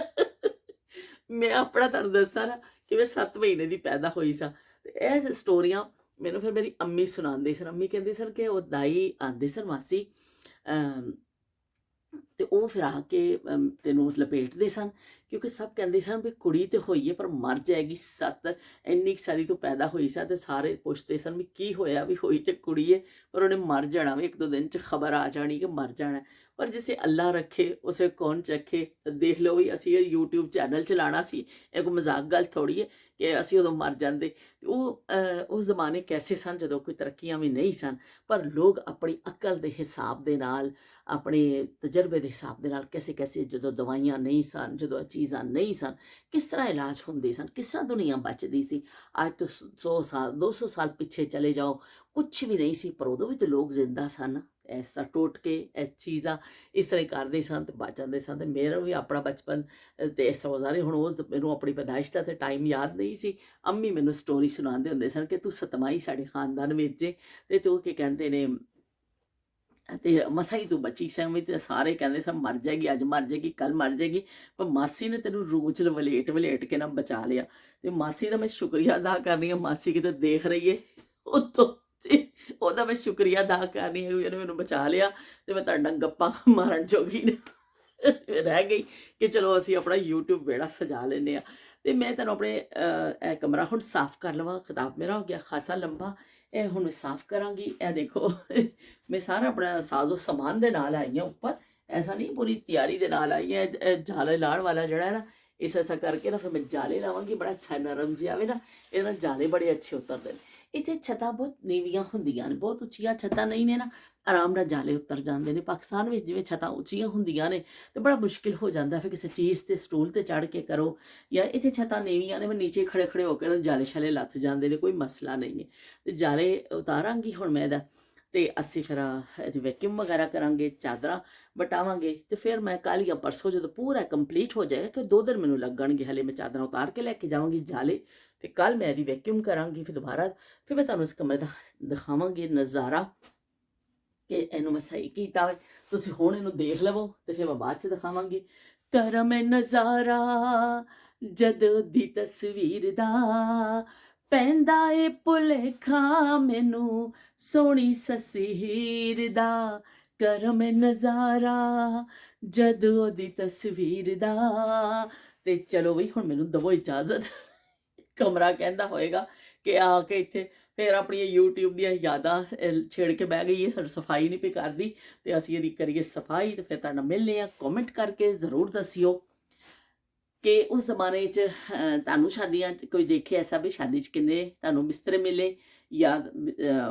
ਮੈਂ ਆਪਣਾ ਤੁਹਾਨੂੰ ਦੱਸਾਂ ਨਾ ਕਿ ਮੈਂ 7 ਮਹੀਨੇ ਦੀ ਪੈਦਾ ਹੋਈ ਸਾਂ, ਤੇ ਇਹ ਸਟੋਰੀਆਂ ਮੈਨੂੰ ਫਿਰ ਮੇਰੀ ਅੰਮੀ ਸੁਣਾਉਂਦੇ ਸਨ। ਅੰਮੀ ਕਹਿੰਦੇ ਸਨ ਕਿ ਉਹ ਦਾਈ ਆਉਂਦੇ ਸਨ ਮਾਸੀ, ਤੇ ਉਹ ਫਿਰ ਆ ਕੇ ਤੈਨੂੰ ਲਪੇਟਦੇ ਸਨ, ਕਿਉਂਕਿ ਸਭ ਕਹਿੰਦੇ ਸਨ ਵੀ ਕੁੜੀ ਤੇ ਹੋਈ ਹੈ ਪਰ ਮਰ ਜਾਏਗੀ। ਇੰਨੀ ਸਾਰੀ ਤੋਂ ਪੈਦਾ ਹੋਈ ਸਾ, ਤੇ ਸਾਰੇ ਪੁੱਛਦੇ ਸਨ ਵੀ ਕੀ ਹੋਇਆ, ਵੀ ਹੋਈ ਤੇ ਕੁੜੀ ਹੈ ਪਰ ਉਹਨੇ ਮਰ ਜਾਣਾ ਵੀ, 1-2 ਦਿਨ 'ਚ ਖਬਰ ਆ ਜਾਣੀ ਕਿ ਮਰ ਜਾਣਾ। ਪਰ ਜਿਸੇ ਅੱਲਾ ਰੱਖੇ ਉਸੇ ਕੌਣ ਚੱਖੇ। ਦੇਖ ਲਓ ਵੀ ਅਸੀਂ ਇਹ YouTube ਚੈਨਲ ਚਲਾਉਣਾ ਸੀ, ਇਹ ਕੋਈ ਮਜ਼ਾਕ ਗੱਲ ਥੋੜ੍ਹੀ ਹੈ ਕਿ ਅਸੀਂ ਉਦੋਂ ਮਰ ਜਾਂਦੇ। ਉਹ ਜ਼ਮਾਨੇ ਕੈਸੇ ਸਨ ਜਦੋਂ ਕੋਈ ਤਰੱਕੀਆਂ ਵੀ ਨਹੀਂ ਸਨ, ਪਰ ਲੋਕ ਆਪਣੀ ਅਕਲ ਦੇ ਹਿਸਾਬ ਦੇ ਨਾਲ, ਆਪਣੇ ਤਜਰਬੇ ਦੇ ਹਿਸਾਬ ਦੇ ਨਾਲ ਕੈਸੇ ਜਦੋਂ ਦਵਾਈਆਂ ਨਹੀਂ ਸਨ, ਜਦੋਂ ਇਹ ਚੀਜ਼ਾਂ ਨਹੀਂ ਸਨ, ਕਿਸ ਤਰ੍ਹਾਂ ਇਲਾਜ ਹੁੰਦੇ ਸਨ, ਕਿਸ ਤਰ੍ਹਾਂ ਦੁਨੀਆ ਬਚਦੀ ਸੀ। ਅੱਜ ਤੋਂ 100 ਸਾਲ 200 ਸਾਲ ਪਿੱਛੇ ਚਲੇ ਜਾਓ, ਕੁਛ ਵੀ ਨਹੀਂ ਸੀ, ਪਰ ਉਦੋਂ ਵੀ ਤਾਂ ਲੋਕ ਜ਼ਿੰਦਾ ਸਨ। ਇਸ ਤਰ੍ਹਾਂ ਟੋਟਕੇ ਇਹ ਚੀਜ਼ਾਂ ਇਸ ਤਰ੍ਹਾਂ ਹੀ ਕਰਦੇ ਸਨ ਅਤੇ ਬਚ ਜਾਂਦੇ ਸਨ। ਅਤੇ ਮੇਰਾ ਵੀ ਆਪਣਾ ਬਚਪਨ ਅਤੇ ਇਸ ਤਰ੍ਹਾਂ ਗੁਜ਼ਾਰੇ। ਹੁਣ ਉਸ ਮੈਨੂੰ ਆਪਣੀ ਪੈਦਾਇਸ਼ ਦਾ ਤਾਂ ਟਾਈਮ ਯਾਦ ਨਹੀਂ ਸੀ। ਅੰਮੀ ਮੈਨੂੰ ਸਟੋਰੀ ਸੁਣਾਉਂਦੇ ਹੁੰਦੇ ਸਨ ਕਿ ਤੂੰ ਸਤਮਾਈ ਸਾਡੇ ਖਾਨਦਾਨ ਵਿੱਚ ਏ ਅਤੇ ਤੂੰ ਕੀ ਕਹਿੰਦੇ ਨੇ ਅਤੇ ਮਸਾਂ ਹੀ ਤੂੰ ਬਚੀ ਸੈਂ ਵੀ, ਅਤੇ ਸਾਰੇ ਕਹਿੰਦੇ ਸਨ ਮਰ ਜਾਏਗੀ, ਅੱਜ ਮਰ ਜਾਏਗੀ, ਕੱਲ੍ਹ ਮਰ ਜਾਏਗੀ, ਪਰ ਮਾਸੀ ਨੇ ਤੈਨੂੰ ਰੂਚ ਵਲੇਟ ਕੇ ਨਾ ਬਚਾ ਲਿਆ। ਅਤੇ ਮਾਸੀ ਦਾ ਮੈਂ ਸ਼ੁਕਰੀਆ ਅਦਾ ਕਰ ਰਹੀ ਹਾਂ। ਮਾਸੀ ਕਿਤੇ ਦੇਖ ਰਹੀ ਹੈ ਉੱਤੋਂ, ਤੇ ਉਹਦਾ ਮੈਂ ਸ਼ੁਕਰੀਆ ਅਦਾ ਕਰ ਰਹੀ ਹਾਂ ਵੀ ਉਹਨੇ ਮੈਨੂੰ ਬਚਾ ਲਿਆ ਅਤੇ ਮੈਂ ਤੁਹਾਡੇ ਨਾਲ ਗੱਪਾਂ ਮਾਰਨ ਜੋਗੀ ਰਹਿ ਗਈ ਕਿ ਚਲੋ ਅਸੀਂ ਆਪਣਾ YouTube ਵਿਹੜਾ ਸਜਾ ਲੈਂਦੇ ਹਾਂ। ਅਤੇ ਮੈਂ ਤੁਹਾਨੂੰ ਆਪਣੇ ਇਹ ਕਮਰਾ ਹੁਣ ਸਾਫ਼ ਕਰ ਲਵਾਂ। ਖਿਤਾਬ ਮੇਰਾ ਹੋ ਗਿਆ ਖਾਸਾ ਲੰਬਾ। ਇਹ ਹੁਣ ਮੈਂ ਸਾਫ਼ ਕਰਾਂਗੀ। ਇਹ ਦੇਖੋ ਮੈਂ ਸਾਰਾ ਆਪਣਾ ਸਾਜ਼ੋ ਸਮਾਨ ਦੇ ਨਾਲ ਆਈ ਹਾਂ ਉੱਪਰ, ਐਸਾ ਨਹੀਂ ਪੂਰੀ ਤਿਆਰੀ ਦੇ ਨਾਲ ਆਈ ਹਾਂ। ਇਹ ਜਾਲੇ ਲਾਉਣ ਵਾਲਾ ਜਿਹੜਾ ਹੈ ਨਾ, ਇਸ ਐਸਾ ਕਰਕੇ ਨਾ ਫਿਰ ਮੈਂ ਜਾਲੇ ਲਾਵਾਂਗੀ, ਬੜਾ ਅੱਛਾ ਨਰਮ ਜਿਹਾ ਆਵੇ ਨਾ, ਇਹਦੇ ਨਾਲ ਜਾਲੇ ਬੜੇ ਅੱਛੇ ਉਤਰਦੇ ਨੇ। ਇੱਥੇ ਛੱਤਾਂ ਬਹੁਤ ਨੀਵੀਆਂ ਹੁੰਦੀਆਂ ਨੇ, ਬਹੁਤ ਉੱਚੀਆਂ ਛੱਤਾਂ ਨਹੀਂ ਨੇ ਨਾ, ਆਰਾਮ ਨਾਲ ਜਾਲੇ ਉਤਰ ਜਾਂਦੇ ਨੇ। ਪਾਕਿਸਤਾਨ ਵਿੱਚ ਜਿਵੇਂ ਛੱਤਾਂ ਉੱਚੀਆਂ ਹੁੰਦੀਆਂ ਨੇ ਤੇ ਬੜਾ ਮੁਸ਼ਕਿਲ ਹੋ ਜਾਂਦਾ ਫਿਰ ਕਿਸੇ ਚੀਜ਼ 'ਤੇ ਸਟੂਲ 'ਤੇ ਚੜ੍ਹ ਕੇ ਕਰੋ, ਜਾਂ ਇੱਥੇ ਛੱਤਾਂ ਨੀਵੀਆਂ ਨੇ, ਮੈਂ ਨੀਚੇ ਖੜੇ ਹੋ ਕੇ ਨਾ ਜਾਲੇ ਛਾਲੇ ਲੱਥ ਜਾਂਦੇ ਨੇ, ਕੋਈ ਮਸਲਾ ਨਹੀਂ ਹੈ। ਅਤੇ ਜਾਲੇ ਉਤਾਰਾਂਗੀ ਹੁਣ ਮੈਂ ਇਹਦਾ, ਅਤੇ ਅਸੀਂ ਫਿਰ ਇਹਦੀ ਵੈਕਿਊਮ ਵਗੈਰਾ ਕਰਾਂਗੇ, ਚਾਦਰਾਂ ਵਟਾਵਾਂਗੇ, ਅਤੇ ਫਿਰ ਮੈਂ ਕੱਲ੍ਹ ਜਾਂ ਪਰਸੋਂ ਜਦੋਂ ਪੂਰਾ ਕੰਪਲੀਟ ਹੋ ਜਾਏਗਾ, ਕਿ 2 ਦਿਨ ਮੈਨੂੰ ਲੱਗਣਗੇ, ਹਲੇ ਮੈਂ ਚਾਦਰਾਂ ਉਤਾਰ ਕੇ ਲੈ ਕੇ ਜਾਵਾਂਗੀ ਜਾਲੇ, ਅਤੇ ਕੱਲ੍ਹ ਮੈਂ ਇਹਦੀ ਵੈਕਿਊਮ ਕਰਾਂਗੀ। ਫਿਰ ਦੁਬਾਰਾ ਫਿਰ ਮੈਂ ਤੁਹਾਨੂੰ ਇਸ ਕਮਰੇ ਦਾ ਦਿਖਾਵਾਂਗੀ ਨਜ਼ਾਰਾ ਕਿ ਇਹਨੂੰ ਮੈਂ ਸਹੀ ਕੀਤਾ ਹੋਵੇ। ਤੁਸੀਂ ਹੁਣ ਇਹਨੂੰ ਦੇਖ ਲਵੋ ਅਤੇ ਫਿਰ ਮੈਂ ਬਾਅਦ 'ਚ ਦਿਖਾਵਾਂਗੀ। ਕਰਾਂ ਮੈਂ ਨਜ਼ਾਰਾ ਜਦੋਂ ਦੀ ਤਸਵੀਰ ਦਾ, ਪੈਂਦਾ ਏ ਭੁਲੇਖਾ ਮੈਨੂੰ ਸੋਹਣੀ ਸੱਸੀ ਹੀਰ ਦਾ। ਕਰਾਂ ਮੈਂ ਨਜ਼ਾਰਾ ਜਦੋਂ ਦੀ ਤਸਵੀਰ ਦਾ। ਅਤੇ ਚਲੋ ਬਈ ਹੁਣ ਮੈਨੂੰ ਦਵੋ ਇਜਾਜ਼ਤ। ਕਮਰਾ ਕਹਿੰਦਾ ਹੋਏਗਾ ਕਿ ਆ ਕੇ ਇੱਥੇ ਫਿਰ ਆਪਣੀਆਂ YouTube ਦੀਆਂ ਯਾਦਾਂ ਛੇੜ ਕੇ ਬਹਿ ਗਈ ਹੈ, ਸਾਨੂੰ ਸਫਾਈ ਨਹੀਂ ਪਈ ਕਰਦੀ, ਅਤੇ ਅਸੀਂ ਇਹਦੀ ਕਰੀਏ ਸਫਾਈ। ਅਤੇ ਫਿਰ ਤੁਹਾਡੇ ਨਾਲ ਮਿਲਦੇ ਹਾਂ। ਕੌਮੈਂਟ ਕਰਕੇ ਜ਼ਰੂਰ ਦੱਸਿਓ ਕਿ ਉਸ ਜ਼ਮਾਨੇ 'ਚ ਤੁਹਾਨੂੰ ਸ਼ਾਦੀਆਂ 'ਚ ਕੋਈ ਦੇਖੇ ਐਸਾ ਵੀ ਸ਼ਾਦੀ 'ਚ ਕਿੰਨੇ ਤੁਹਾਨੂੰ ਬਿਸਤਰੇ ਮਿਲੇ, ਜਾਂ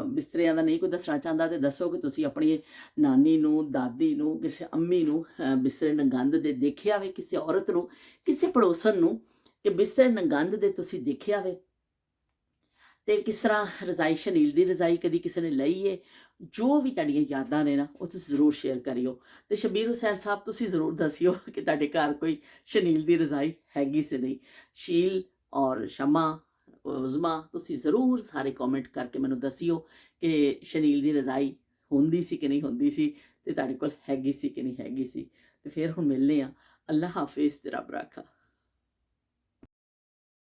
ਬਿਸਤਰਿਆਂ ਦਾ ਨਹੀਂ ਕੋਈ ਦੱਸਣਾ ਚਾਹੁੰਦਾ ਤਾਂ ਦੱਸੋ ਕਿ ਤੁਸੀਂ ਆਪਣੀ ਨਾਨੀ ਨੂੰ, ਦਾਦੀ ਨੂੰ, ਕਿਸੇ ਅੰਮੀ ਨੂੰ ਬਿਸਤਰੇ ਨੰਗੰਦ ਦੇ ਦੇਖਿਆ ਹੋਵੇ, ਕਿਸੇ ਔਰਤ ਨੂੰ, ਕਿਸੇ ਪੜੋਸਣ ਨੂੰ ਕਿ ਬਿਸਤਰੇ ਨੰਗੰਦ ਦੇ ਤੁਸੀਂ ਦੇਖਿਆ ਹੋਵੇ, ਅਤੇ ਕਿਸ ਤਰ੍ਹਾਂ ਰਜ਼ਾਈ, ਸ਼ਨੀਲ ਦੀ ਰਜ਼ਾਈ ਕਦੀ ਕਿਸੇ ਨੇ ਲਈ ਹੈ। ਜੋ ਵੀ ਤੁਹਾਡੀਆਂ ਯਾਦਾਂ ਨੇ ਨਾ, ਉਹ ਤੁਸੀਂ ਜ਼ਰੂਰ ਸ਼ੇਅਰ ਕਰਿਓ। ਅਤੇ ਸ਼ਬੀਰ ਹੁਸੈਨ ਸਾਹਿਬ ਤੁਸੀਂ ਜ਼ਰੂਰ ਦੱਸਿਓ ਕਿ ਤੁਹਾਡੇ ਘਰ ਕੋਈ ਸ਼ਨੀਲ ਦੀ ਰਜ਼ਾਈ ਹੈਗੀ ਸੀ ਨਹੀਂ। ਸ਼ੀਲ ਔਰ ਸ਼ਮਾ, ਉਜ਼ਮਾ, ਤੁਸੀਂ ਜ਼ਰੂਰ ਸਾਰੇ ਕੌਮੈਂਟ ਕਰਕੇ ਮੈਨੂੰ ਦੱਸਿਓ ਕਿ ਸ਼ਨੀਲ ਦੀ ਰਜ਼ਾਈ ਹੁੰਦੀ ਸੀ ਕਿ ਨਹੀਂ ਹੁੰਦੀ ਸੀ, ਅਤੇ ਤੁਹਾਡੇ ਕੋਲ ਹੈਗੀ ਸੀ ਕਿ ਨਹੀਂ ਹੈਗੀ ਸੀ। ਅਤੇ ਫਿਰ ਹੁਣ ਮਿਲਦੇ ਹਾਂ। ਅੱਲਾ ਹਾਫਿਜ਼ ਤੇ ਰੱਬ ਰਾਖਾ।